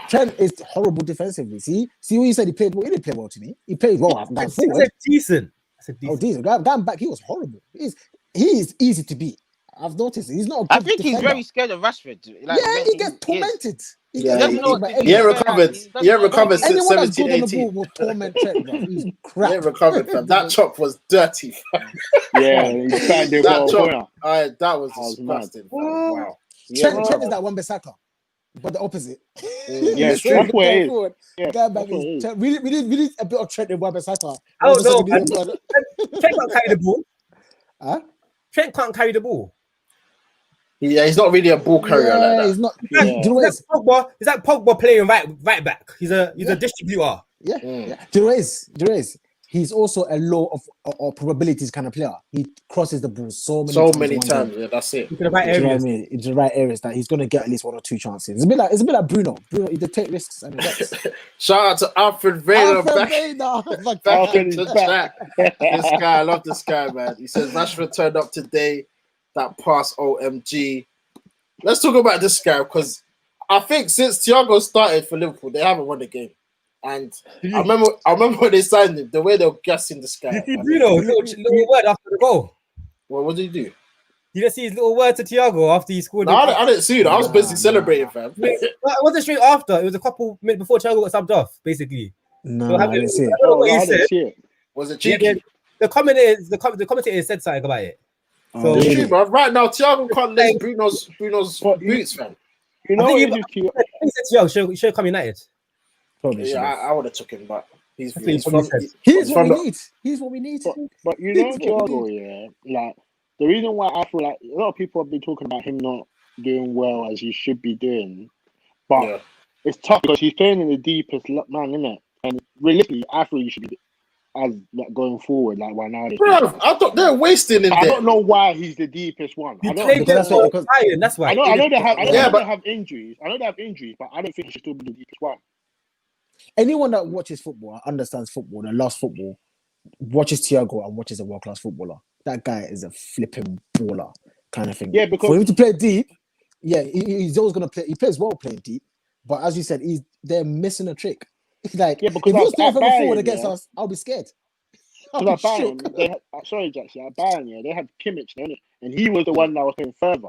Trent is horrible defensively. See what you said? He played well. He didn't play well to me. He played well. I'm I down said forward. decent. I said Oh, decent. decent. Going back, he was horrible. He is easy to beat. I've noticed it. He's not a good I think he's defender. very scared of Rashford. Like, Yeah, when he gets is. tormented. He Yeah, He gets doesn't know tormented what by to do. anyone. Yeah, He's recovered. doesn't Yeah, know what to recovered do. since Anyone that's good on the 17, ball will torment Trent, bro. He's crap. Yeah, recovered, fam. That chop was dirty. Yeah, he's bad. They That got a chop, corner. that was was mad. disgusting. Fam. Wow. Yeah, Trent is that Wan-Bissaka, but the opposite. Yeah, it's true. that's what it is. Forward. Yeah, Going back that's what it is is. we need a bit of Trent in Wan-Bissaka. I don't know, Wan-Bissaka man. Trent can't carry the ball. Huh? Trent can't carry the ball. Yeah, he's not really a ball carrier Yeah, like that. he's not. Yeah. Do you know what it is? Is that Pogba playing right back? He's a distributor. Yeah. Mm. Yeah. Do you know what it is? Do you know what it is? He's also a law of probabilities kind of player. He crosses the ball so many So times. many in one times. game. Yeah, that's it. He's in the right Do you know what I areas. mean? It's the right areas that he's gonna get at least one or two chances. It's a bit like Bruno. Bruno, he did take risks and he gets. Shout out to Alfred Vayner back Alfred into is the back. chat. This guy, I love this guy, man. He says Rashford turned up today. That pass, OMG. Let's talk about this guy because I think since Thiago started for Liverpool, they haven't won a game. And I remember when they signed him, the way they were gassing this guy. Did you see Bruno little word after the goal? What did he do? You didn't see his little word to Thiago after he scored. No, I didn't see it. I was busy Nah. celebrating, fam. It wasn't straight after. It was a couple minutes before Thiago got subbed off, basically. No, So I didn't see it. I don't know what he I said. didn't see it. Was it Yeah, cheeky? the commentator said something about it. So It's really? true, bro. Right now, Thiago can't lace Bruno's But boots, fam. You know I what think it is with Thiago? he said, "Yo, should come United." Probably Yeah, should. I would have took him, but he's That's what he from, probably said. He's from what we the- need. He's what we need. But you know, He's what we Thiago, yeah, like the reason why I feel like a lot of people have been talking about him not doing well as he should be doing, but Yeah. it's tough because he's playing in the deepest man, isn't it? And realistically, I feel he should be as like going forward, like right now. Bro, I thought they're wasting in I there. don't know why he's the deepest one. He I don't. played because that's there what- for because- Bayern. That's why. I know they have. I know Yeah, they but- have injuries. I know they have injuries, but I don't think he should still be the deepest one. Anyone that watches football, understands football, and loves football, watches Thiago and watches a world-class footballer. That guy is a flipping baller kind of thing. Yeah, because For him to play deep, yeah, he's always gonna play. He plays well playing deep, but as you said, they're missing a trick. Like Yeah, if because he was at playing Bayern, forward against yeah. us, I'll be scared. I'll because be at shook. Bayern, they had, sorry, Jackson, at Bayern, yeah, they had Kimmich, innit? And he was the one that was playing further.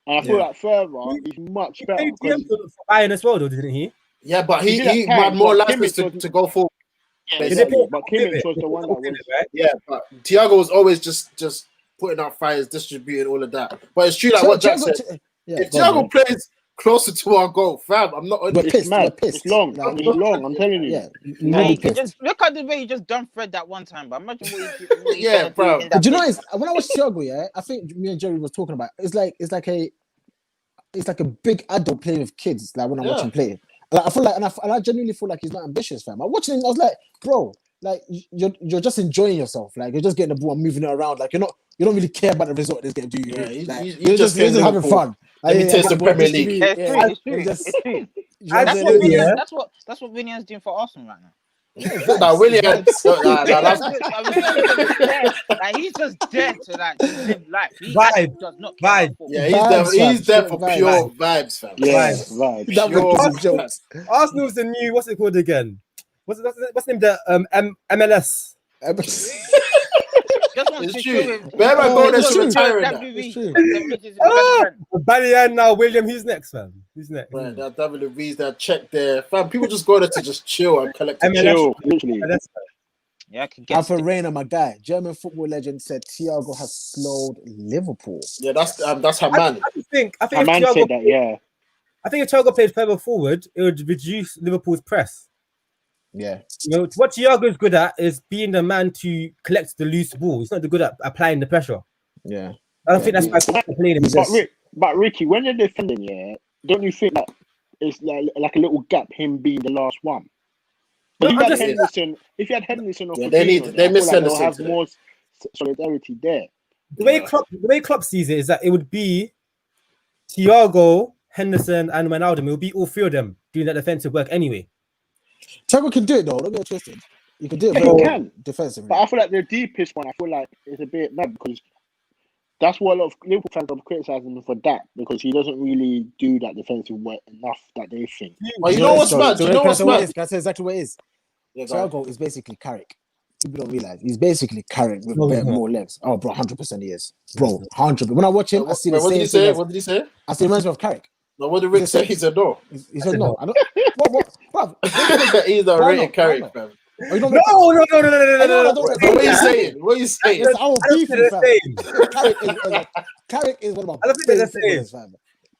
And I feel Yeah. like further, he's much He better. played Because, DM for Bayern as well, though, didn't he? Yeah, but He he did at had times, more but license Kimmich was- to go forward. yeah, Did exactly. they play But Pivot? Kimmich was the one that was. Pivot, right? Yeah, but Thiago was always just putting out fires, distributing all of that. But it's true, like what Jack said. Yeah, If go on, Thiago plays closer to our goal, fam, I'm not. We're It's pissed. mad. We're pissed. It's long. Like, It's long. I'm telling you. yeah, you No, will Hey, be you can pissed. just look at the way he just dumped Fred that one time. But imagine what he's Yeah, gonna bro. do in that Do you know pitch. what when I watch Thiago, yeah, I think me and Jerry was talking about it's like a big adult playing with kids. Like when I watch Yeah. him play, like, I feel like, and I genuinely feel like he's not ambitious, fam. I'm watching him. I was like, bro, like you're just enjoying yourself. Like you're just getting the ball and moving it around. Like you don't really care about the result of this game, do you? Yeah, Like, you you're just just getting having Liverpool. fun. Let me Like, taste the ball Premier distribute, League. Yeah, it's true. yeah, It's true. just- It's true. you know I what I'm That's saying? what Yeah. Williams. That's what Williams doing for Arsenal right now. Nah, William. That's Like, he's just there to like live life. He Vibe. actually does not care Vibe. about football. yeah, Vibes, he's there fam. for Vibes. pure vibes, fam. Yeah, Vibes. right. That Pure was vibes. jokes. Arsenal's the new, what's it called again? what's the name? The MLS. Just wants It's to true. chill with. Wherever I go, it's there's true. a retire in that. It's WWE. true. The Rangers is his best friend. Balian now, William. Who's next, fam? Who's next? Right, that WWE's that check there. Fam, people just go there to just chill and collect a MLS. check. Chill, literally. MLS. Yeah, I could get Alpha sticks. Reina, my guy, German football legend, said Thiago has slowed Liverpool. Yeah, that's her man. I think My if man Thiago, said that, yeah. I think if Thiago played further forward, it would reduce Liverpool's press. Yeah, You know, what Thiago is good at is being the man to collect the loose ball. He's not good at applying the pressure. yeah. I don't think that's why he's playing him. But Ricky, when you're defending, yeah, don't you think that it's like a little gap, him being the last one? No, If you I'm had just- Henderson or Yeah, Fabinho, they I feel miss like they'll Henderson have today. more solidarity there. The way Klopp sees it is that it would be Thiago, Henderson, and Wijnaldum. It would be all three of them doing that defensive work anyway. Thiago can do it though. Don't get it twisted. You can do it Yeah, very he well can. defensively. But I feel like the deepest one, I feel like it's a bit mad because that's what a lot of Liverpool fans are criticizing him for that because he doesn't really do that defensive work enough that they think. Oh, you know what's mad? You know what's mad? Can I say exactly what it is? Yeah, go on. Thiago is basically Carrick. People don't realize he's basically Carrick with No, he's not. more legs. Oh, bro, 100% he is. Bro, 100%. When I watch him, I see the Wait, what did same he thing. say? as- What did he say? I see the reminds me of Carrick. No, what did Rick say? He said no. He said no. I don't. What? He's a Why rated not? carry, Why fam. Oh, you don't No. I don't- What are you saying? What are you saying? It's our I don't beef, think they're fam. the same. Carrick is one of my I don't think they're the favorite footballers, fam.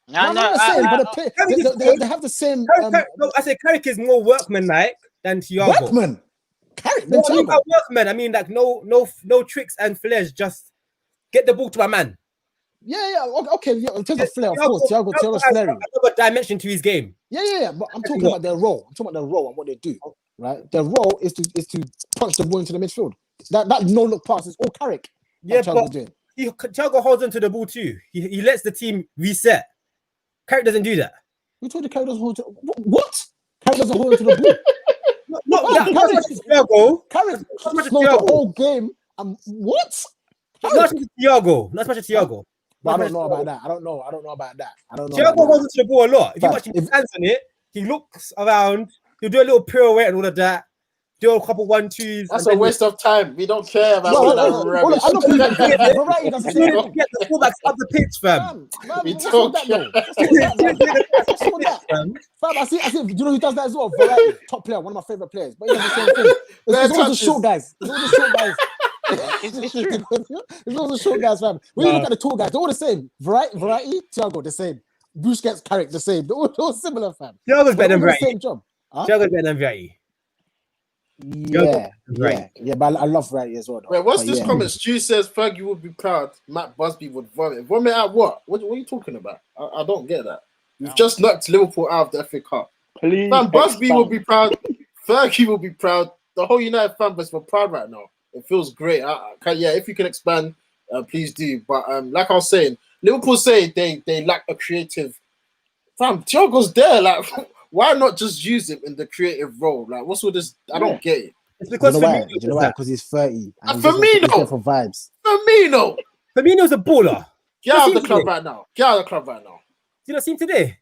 No, I'm not saying, but they have the same No, I said Carrick is more workman-like than Thiago. workman. Carrick, No, then I mean Thiago. by workman. I mean like no tricks and flares. Just get the ball to my man. Yeah. Okay. Yeah, in terms of flair, of course. Thiago's has flary. another dimension to his game. Yeah. But I'm talking about their role. I'm talking about their role and what they do. Right. Their role is to punch the ball into the midfield. That no look pass is all Carrick. Yeah, Thiago's but doing. Thiago holds onto the ball too. He lets the team reset. Carrick doesn't do that. Who told you Carrick doesn't hold to what? Carrick doesn't hold to the ball. Not Oh, that. Not Carrick- as much as Thiago. Carrick Not much as slowed the Thiago. whole game. What? Not as much as Thiago. Not as much as Thiago. But I Not don't as know much as about Thiago. that. I don't know about that. Thiago holds onto the ball a lot. If you But watch him if- stands on it, he looks around. He'll do a little pirouette and all of that. Do a couple 1-2s. That's and a then waste of time. We don't care about No, all no, that no, rubbish. I know variety he doesn't just say needed that. to get the fullbacks up the pitch, fam. We What's don't with that care. though? What's with that? Fam, I see. Do you know who does that as well? Variety, top player, one of my favorite players. But he does the same thing. It's all the short guys. It's all the short guys. It's true. It's all the short guys, fam. When you look at the tall guys, they're all the same. Variety, Thiago, the same. Busquets, Carrick, the same. They're all similar, fam. Thiago's better than They're all the Verratti. same job. Thiago's better than Verratti. Yeah. But I love Variety as well. Though. Wait, what's But this yeah. comment? Stu says Fergie would be proud. Matt Busby would vomit. Vomit at what? What are you talking about? I don't get that. We've just knocked Liverpool out of the FA Cup. Please, Man, Busby expand. will be proud. Fergie will be proud. The whole United fan base are proud right now. It feels great. Yeah, if you can expand, please do. But like I was saying, Liverpool say they lack a creative. Fam, Thiago's there. Like, why not just use him in the creative role? Like, what's all this? I don't get it. It's You because know why? Firmino You know does why? that. Because he's 30. And he's just Firmino! there for vibes. Firmino, Firmino's a baller. get out of the Firmino. club right now. Get out of the club right now. Did you not see him today?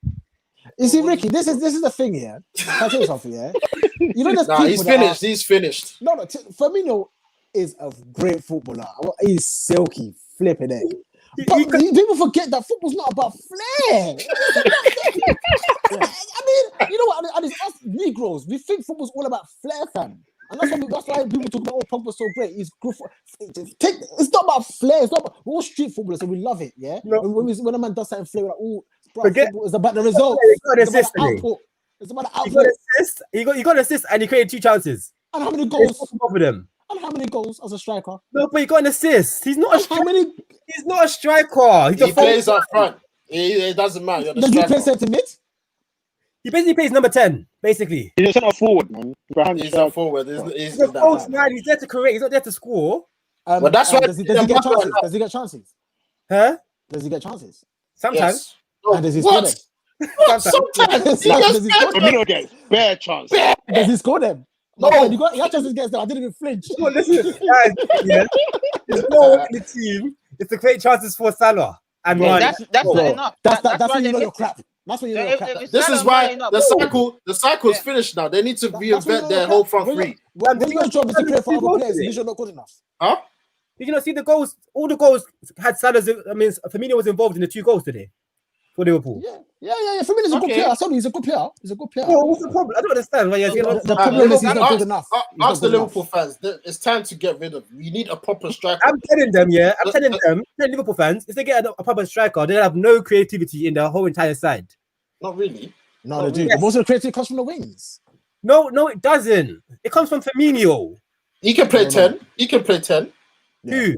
You see, Ricky, this is the thing here. Can I tell you something, yeah? You know, there's Nah, people he's that finished. He's finished. No, Firmino is a great footballer. He's silky, flipping it. But people forget that football's not about flair. I mean, you know what? And it's us Negroes. We think football's all about flair, fam. And that's why people talk about, oh, Pogba's so great. He's good for. It's not about flair. It's not about, we're all street footballers, so we love it, yeah? No. And when a man does something flair, we're like, oh, bro, Forget- football is about the result. He got It's about assist the today. output. It's about the He output. got assist. He got assist and he created 2 chances. And how many There's goals? nothing wrong with him. And how many goals as a striker? No, but he got an assist. He's not a And how striker. many? He's not a striker. He's a He plays forward. up front. It doesn't matter. You're the Does he play striker. centre mid? He basically plays number 10, basically. He's a centre forward, man. Behind He's the a forward. He's He's a false that. man. He's there to create. He's not there to score. Well, that's why Does he get he's a chances? backer. Does he get chances? Huh? Does he get chances? Sometimes. Yes. Oh, And does he score them? what? What? Sometimes. He Does he gets score them? Firmino gets bare chance. Does he score them? No. My friend, he had chances against them. I didn't even flinch. Well, listen, guys, yeah. His goal in the team is to create chances for Salah and Bro, Mane. That's Bro, not enough. That's why when they you know hit you're him. crap. That's when you So know. if This Salah is and why Mane not- the cycle's Yeah. finished now. They need to That's when you reinvent know their cap. whole front When three. when your job is to play for other players, means you're not good enough. Huh? Did you not see the goals? All the goals had Salah's. I mean, Firmino was involved in the 2 goals today for Liverpool. Yeah. Firmino's a good Okay. player. I told you he's a good player. He's a good player. Well, what's the problem? I don't understand why you're saying. The problem is he's not good Ask- enough. He's Ask not the good enough. Liverpool fans. It's time to get rid of. We need a proper striker. I'm telling them, telling Liverpool fans, if they get a proper striker, they'll have no creativity in the whole entire side. Not really. No, Oh, they do. yes. But most of the creativity comes from the wings. No, it doesn't. It comes from Firmino. He can play No. 10. He can play 10. Yeah. Who?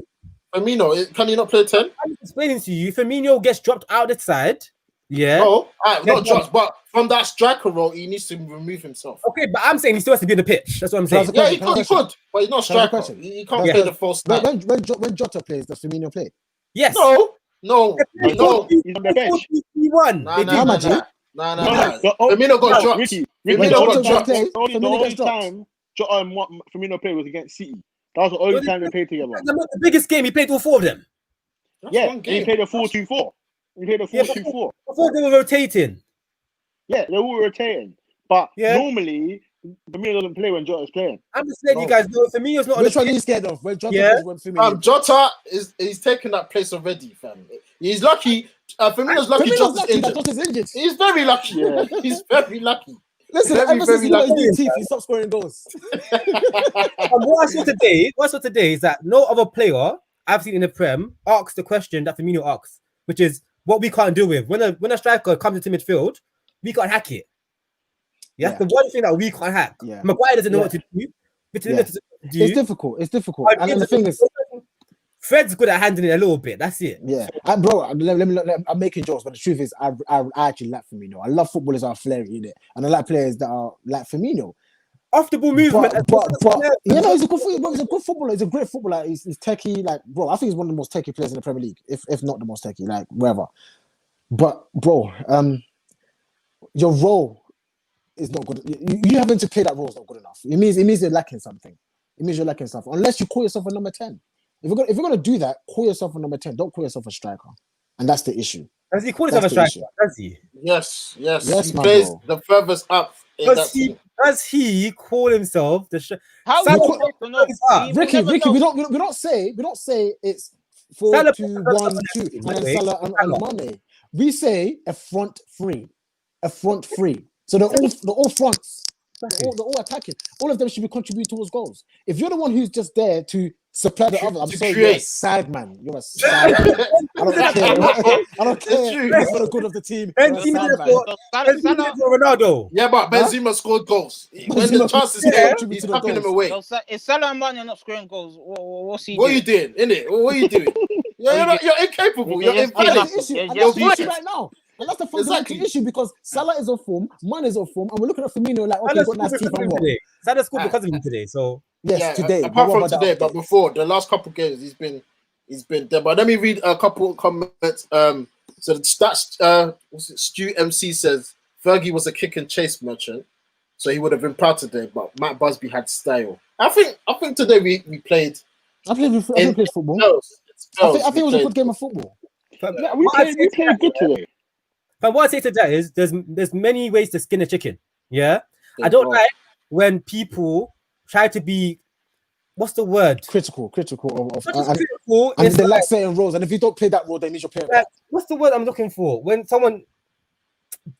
Firmino, can he not play 10? I'm explaining to you, Firmino gets dropped out the side. Yeah. No, not Yeah, drops, but from that striker role, he needs to remove himself. Okay, but I'm saying he still has to be in the pitch. That's what I'm Can I saying. ask a Yeah, he question? could, but he's not Can I ask a striker. question? He can't Yeah. play the false nine. When Jota plays, does Firmino play? Yes. No. He's on the bench. 4-2-3-1. Nah, They nah, do. nah, Magic. nah. No, Firmino got dropped. Ricky, Firmino Jota got dropped. The only Firmino gets dropped. time Jota and Firmino played was against City. That was the only time they played together. The biggest game, he played all 4 of them. That's Yeah, one and game. he played a 4-2-4. He played a Yeah, 4-2-4. Before they were rotating. Yeah, they all rotating. But Yeah. normally, Firmino doesn't play when Jota's playing. I'm just letting you guys know, Firmino's not on Which the one are pitch. you scared of? When Jota Yeah. plays, when Firmino? Jota he's taken that place already, fam. He's lucky. Firmino's lucky. Firmino's Jota's lucky that injured. Jota's injured. He's very lucky. Yeah. He's very lucky. Listen, Very, ever since very he got his lucky. new teeth, he stopped scoring goals. And what I saw today is that no other player I've seen in the Prem asks the question that Firmino asks, which is what we can't deal with. When a striker comes into midfield, we can't hack it. Yeah, that's the one thing that we can't hack. Yeah. Maguire doesn't know what to do. Vitinha doesn't know what to do. It's difficult. It's difficult. And the thing is, Fred's good at handling it a little bit. That's it. yeah, I'm making jokes, but the truth is, I actually like Firmino. I love footballers that are flary in it, and I like players that are like Firmino. Off the ball movement. But you know, he's a good footballer. He's a good footballer. He's a great footballer. He's techie. Like, bro, I think he's one of the most techie players in the Premier League, if not the most techie, like wherever. But bro, your role is not good. You having to play that role is not good enough. It means you're lacking something. It means you're lacking something. Unless you call yourself a number 10. If you're gonna do that, call yourself a number 10. Don't call yourself a striker. And that's the issue. Does he call himself a That's the striker? Does he? Yes. Yes, He my plays bro. the furthest up. In that Does he? team. Does he call himself the? How Salah- you supposed to know? You Ricky, never we know. don't say it's Salah 4-2-1-2 and then Salah and Mane. We say a front three. So they're all fronts. They're all attacking. All of them should be contributing towards goals. If you're the one who's just there to supply the other, I'm To sorry, create. you're a side man. You're a side man. I don't care. I don't care. true. You're for the good of the team. You're a Benzema side man. for Salah, Ronaldo. Yeah, but Benzema scored goals. When the chances came, contributed he's to the tucking them goals. away. if Salah and Mane are not scoring goals, what's he What are you doing? doing, innit? What are you doing? You're incapable. You're Yeah, And that's invalid. the issue. Yeah, And yeah, that's the yeah. issue right now. And that's the fundamental Exactly. issue because Salah is on form, Man is on form, and we're looking at Firmino like, okay, Salah got nice scored teeth because of and him what? today. Salah scored because of him today. So Yes, today. Apart But what from about today, that but other days? before the last couple games, he's been there. But let me read a couple comments. So that's what's it? Stu MC says Fergie was a kick and chase merchant, so he would have been proud today. But Matt Busby had style. I think today we played. I played football. No, I think it was a good game of football. Yeah, we played good today. but what I say to that is there's many ways to skin a chicken. Yeah. I don't like when people try to be what's the word? Critical of Not just and critical, and it's they like, like certain roles. And if you don't play that role, then means you're playing. like, what's the word I'm looking for? When someone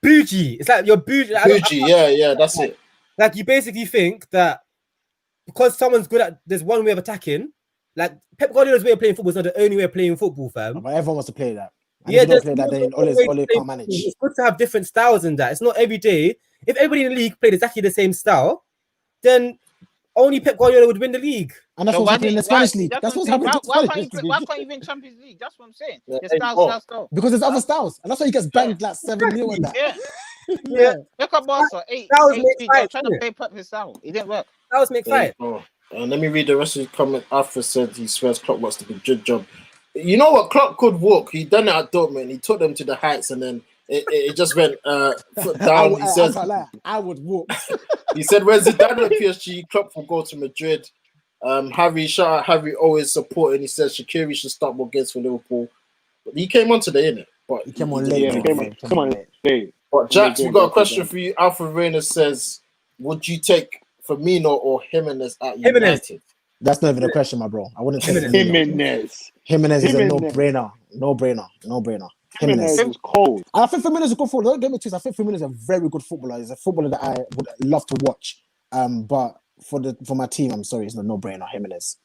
bougie, it's like you're bougie. Fuji, yeah, that's it. Like you basically think that because someone's good at there's one way of attacking, like Pep Guardiola's way of playing football is not the only way of playing football, fam. But everyone wants to play that. And Yeah, if you don't play there's that, then no way to Ole play can't manage. football. It's good to have different styles in that. It's not every day. If everybody in the league played exactly the same style, then only Pep Guardiola would win the league. And that's So what's why happening in the did- Spanish why- league. That's what's what I'm happening in saying. the Why Spanish can't league. you win Champions League? That's what I'm saying. Yeah, The hey, style. Because there's other styles. And that's why he gets banged like 7 mil on that. Yeah. Yeah, Look at Barca. Eight. That was Eight made feet. They're fight, trying isn't to it? play Pep his style. It didn't work. that was make fight. Let me read the rest of the comment. Alpha said he swears Klopp wants to be good job. You know what? Klopp could walk. He done it at Dortmund. He took them to the heights, and then it just went foot down. He says I would walk. he said when Zidane at PSG, Klopp will go to Madrid. Harry, shout out Harry, always supporting. He says Shaqiri should start more games for Liverpool. But he came on today, innit? But He came on late. Yeah, bro. come on. Hey, But Jax, we game got a both question of them. for you. Alfred Reyna says, would you take Firmino or Jimenez at Jimenez. United? That's not even a question, my bro. I wouldn't take Jimenez. Firmino. Jimenez. Jimenez is a Jimenez. no-brainer. No-brainer. Jimenez Jimenez. is cold. I think Firmino is a good footballer. Don't get me twisted. I think Firmino is a very good footballer. He's a footballer that I would love to watch. But for my team, I'm sorry, it's a no-brainer. Jimenez.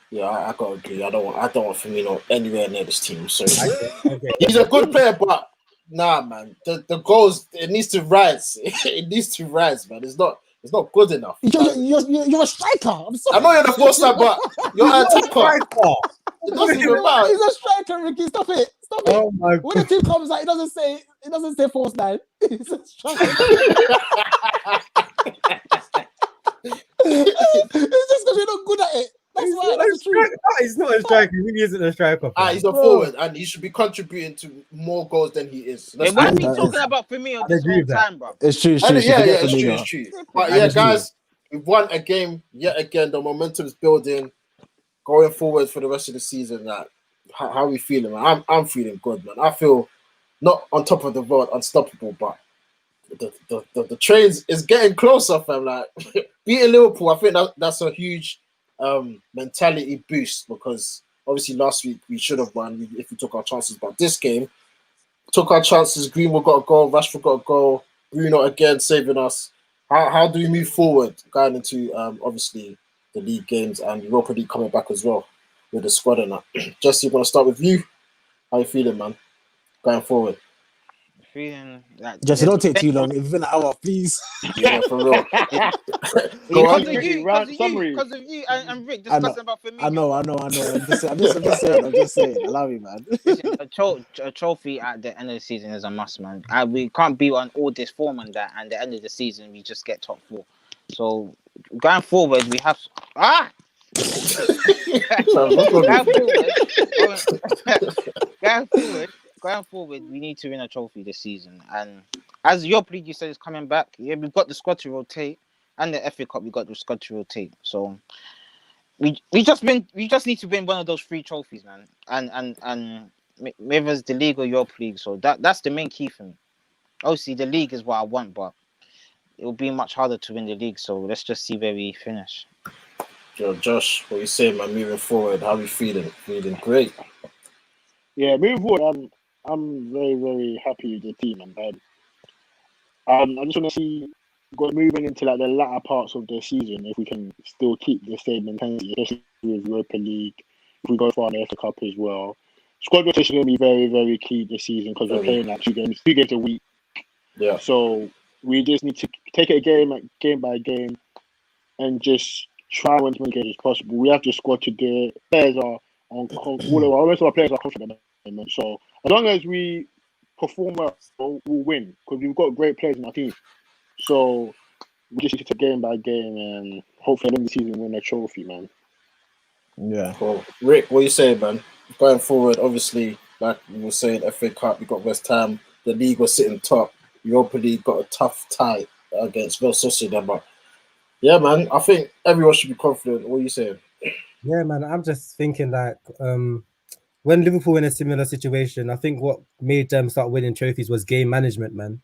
Yeah, I gotta agree. I don't want Firmino anywhere near this team. So Okay. he's a good player, but nah, man. The goals, it needs to rise. It needs to rise, man. It's not good enough. You're a striker. I'm I sorry. know you're the first time, but you're an attacker. It doesn't even matter. He's a striker, Ricky. Stop it. Oh my When the team comes out, it doesn't say false nine. He's a striker. It's just because you're not good at it. That's why. That's the truth. He's not a striker. He really isn't a striker. He's a forward, and he should be contributing to more goals than he is. Hey, what have you been talking about for me on this agree whole with that. time, bro? It's true. It's true. But I yeah, agree. guys, we've won a game yet again. The momentum's building, going forward for the rest of the season. Like, how are we feeling, man? I'm feeling good, man. I feel not on top of the world, unstoppable, but the trains is getting closer, fam. Like beating Liverpool, I think that's a huge mentality boost, because obviously last week we should have won if we took our chances, but this game took our chances. Greenwood got a goal, Rashford got a goal, Bruno again saving us. How do we move forward going into obviously the league games and Europa League coming back as well with the squad and that? Jesse, want to start with you? How you feeling, man, going forward? Feeling like Jesse, don't take too long. It's been an hour, please. Yeah, for real. Because Summary. of you and Rick discussing about Firmino. I know. I'm just saying. I love you, man. Listen, a trophy at the end of the season is a must, man. We can't be on all this form and that, and at the end of the season we just get top 4. So going forward, we have going forward, we need to win a trophy this season. And as your league, you said, is coming back. Yeah, we've got the squad to rotate, and the FA Cup, we got the squad to rotate. So we just need to win one of those 3 trophies, man. And whether it's the league or your league. So that's the main key for me. Obviously, the league is what I want, but it will be much harder to win the league. So let's just see where we finish. Yo, Josh, what you saying, man? Moving forward, how are we feeling? Feeling great. Yeah, moving forward, I'm very, very happy with the team, and I just want to see moving into like the latter parts of the season if we can still keep the same intensity, especially with Europa League. If we go far in the FA Cup as well, squad rotation is going to be very, very key this season because we're playing like 2 games a week. Yeah. So we just need to take it game by game, and just try and win as many games as possible. We have the squad to do it. Players are most of our players are confident at the moment. So as long as we perform well, we'll win because we've got great players in our team. So we just need to take game by game and hopefully in the season win a trophy, man. Yeah. Cool. Rick, what you saying, man? Going forward, obviously, like we were saying, FA Cup, we got West Ham. The league was sitting top. Europa League got a tough tie against Real Sociedad, but yeah, man, I think everyone should be confident. What are you saying? Yeah, man, I'm just thinking like when Liverpool in a similar situation, I think what made them start winning trophies was game management, man.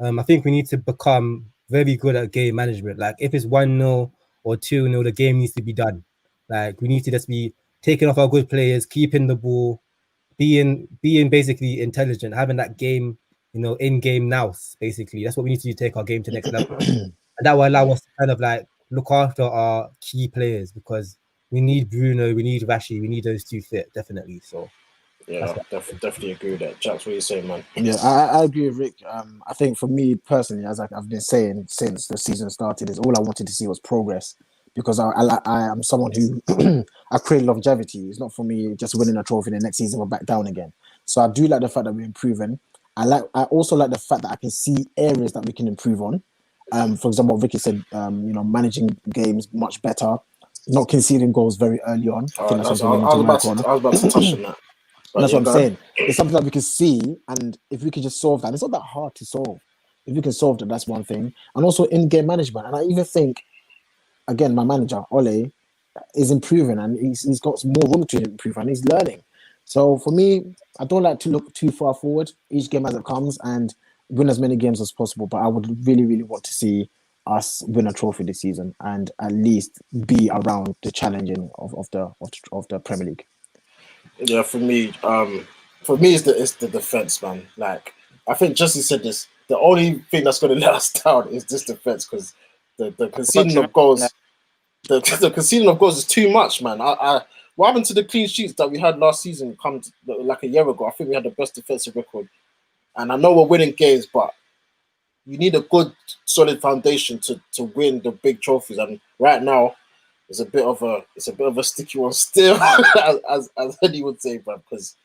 I think we need to become very good at game management. Like if it's 1-0 or 2-0, the game needs to be done. Like we need to just be taking off our good players, keeping the ball, being basically intelligent, having that game, in-game nous, basically. That's what we need to do to take our game to the next level. And that will allow us to kind of like look after our key players because we need Bruno, we need Rashi, we need those 2 fit, definitely. So yeah, definitely agree with that. Jax, what are you saying, man? Yeah, I agree with Rick. I think for me personally, as I've been saying since the season started, is all I wanted to see was progress because I am someone who I crave longevity. It's not for me just winning a trophy the next season we're back down again. So I do like the fact that we're improving. I also like the fact that I can see areas that we can improve on. For example, Ricky said, managing games much better, not conceding goals very early on. I think that's something we need to work on. I was about to touch on that. That's what I'm saying. It's something that we can see, and if we can just solve that, it's not that hard to solve. If we can solve that, that's one thing. And also in-game management. And I even think, again, my manager, Ole, is improving, and he's got more room to improve, and he's learning. So for me, I don't like to look too far forward. Each game as it comes, and win as many games as possible. But I would really, really want to see us win a trophy this season and at least be around the challenging of the Premier League. Yeah, for me, it's the defense, man. Like I think Jesse said this. The only thing that's going to let us down is this defense because the conceding of goals, the conceding of goals is too much, man. What happened to the clean sheets that we had last season? Like a year ago, I think we had the best defensive record, and I know we're winning games, but you need a good, solid foundation to win the big trophies. And right now, it's a bit of a sticky one still, as Eddie would say, bro. Because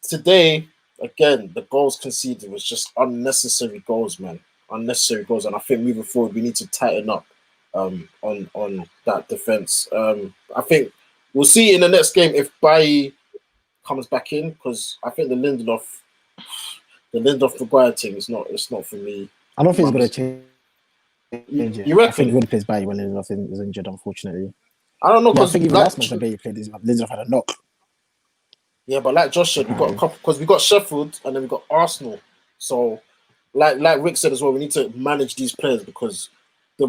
today, again, the goals conceded was just unnecessary goals, man. Unnecessary goals, and I think moving forward we need to tighten up on that defense. I think we'll see in the next game if Bailly comes back in because I think the Lindelof Maguire thing is not. It's not for me. I don't think it's going to change. You reckon? I think he would have played Bailly when Lindelof is injured, unfortunately. I don't know Yeah, I because think even last match when Bailly played, Lindelof had a knock. yeah, but like Josh said, we got a couple because we got Sheffield and then we got Arsenal. So, like Rick said as well, we need to manage these players because the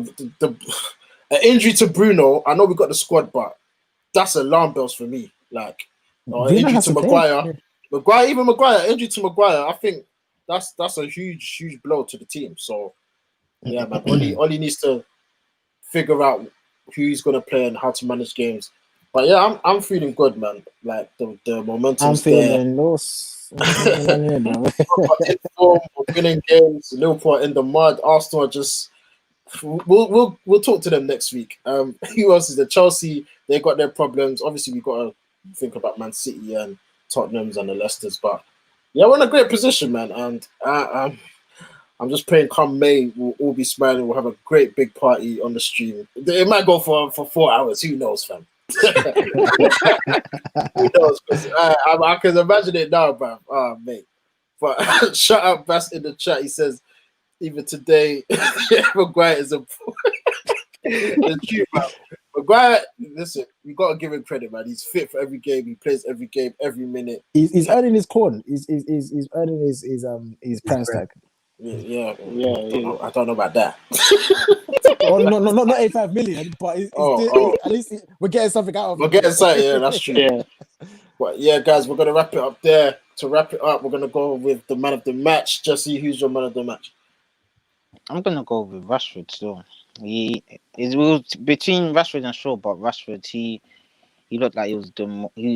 an injury to Bruno. I know we got the squad, but that's alarm bells for me. Like injury to Maguire, Maguire, injury to Maguire. I think that's a huge blow to the team. So yeah, man, Oli needs to figure out who he's gonna play and how to manage games. But yeah, I'm feeling good, man. Like the momentum's there. I'm feeling lost. In form, we're winning games. Liverpool are in the mud. Arsenal are just. We'll talk to them next week. Who else is there? Chelsea. They got their problems. Obviously, we got to think about Man City and Tottenham's and the Leicesters. But yeah, we're in a great position, man. And I'm just praying come May we'll all be smiling. We'll have a great big party on the stream. It might go for 4 hours. Who knows, fam? Who knows? I can imagine it now, bro. Oh, mate. But shout out Bass in the chat. He says, even today, Maguire is the truth, man. Maguire, listen, we got to give him credit, man. He's fit for every game. He plays every game, every minute. He's earning his corn. He's earning his price tag. Yeah. I don't know about that. Oh, no, not 85 million, but at least we're getting something out of it. We're getting something, yeah, that's true. Yeah. But yeah, guys, we're going to wrap it up there. To wrap it up, we're going to go with the man of the match. Jesse, who's your man of the match? I'm going to go with Rashford still. It was between Rashford and Shaw, but Rashford, he looked like he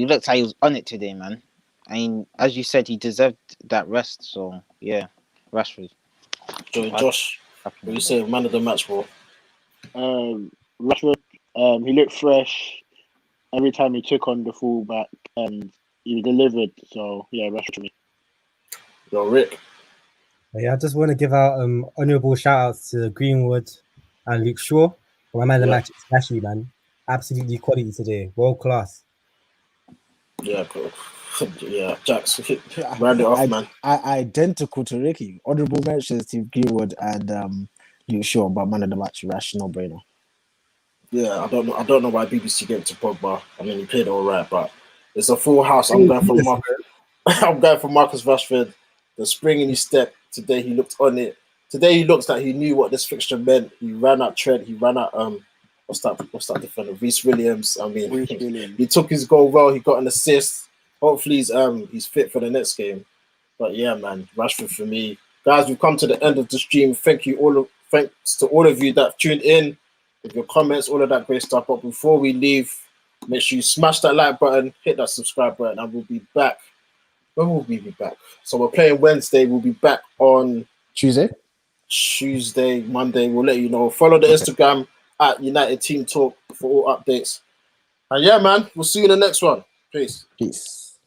looked like he was on it today, man. I mean, as you said, he deserved that rest. So yeah, Rashford. Josh, what do you say, man of the match, bro? Rashford, he looked fresh every time he took on the fullback and he delivered. So yeah, Rashford to me. Yo, Rick. Yeah, I just want to give out honourable shout outs to Greenwood and Luke Shaw. For my man of the match, especially, man. Absolutely quality today. World class. Yeah, cool. Yeah, Jax, round it off, man. Identical to Ricky. Honourable mentions to Greenwood and Luke Shaw, but man of the match, Rash, no brainer. Yeah, I don't know why BBC gave it to Pogba. I mean, he played all right, but it's a full house. I'm going for Marcus Rashford. The spring in his step today, he looked on it. Today, he looks like he knew what this fixture meant. He ran out Trent. He ran out what's that defender? Reece Williams. I mean, he took his goal well. He got an assist. Hopefully, he's fit for the next game. But yeah, man, Rashford for me, guys. We've come to the end of the stream. Thanks to all of you that tuned in with your comments, all of that great stuff. But before we leave, make sure you smash that like button, hit that subscribe button, and we'll be back. When will we be back? So we're playing Wednesday. We'll be back on Tuesday, Monday. We'll let you know. Follow the Instagram at United Team Talk for all updates. And yeah, man, we'll see you in the next one. Peace.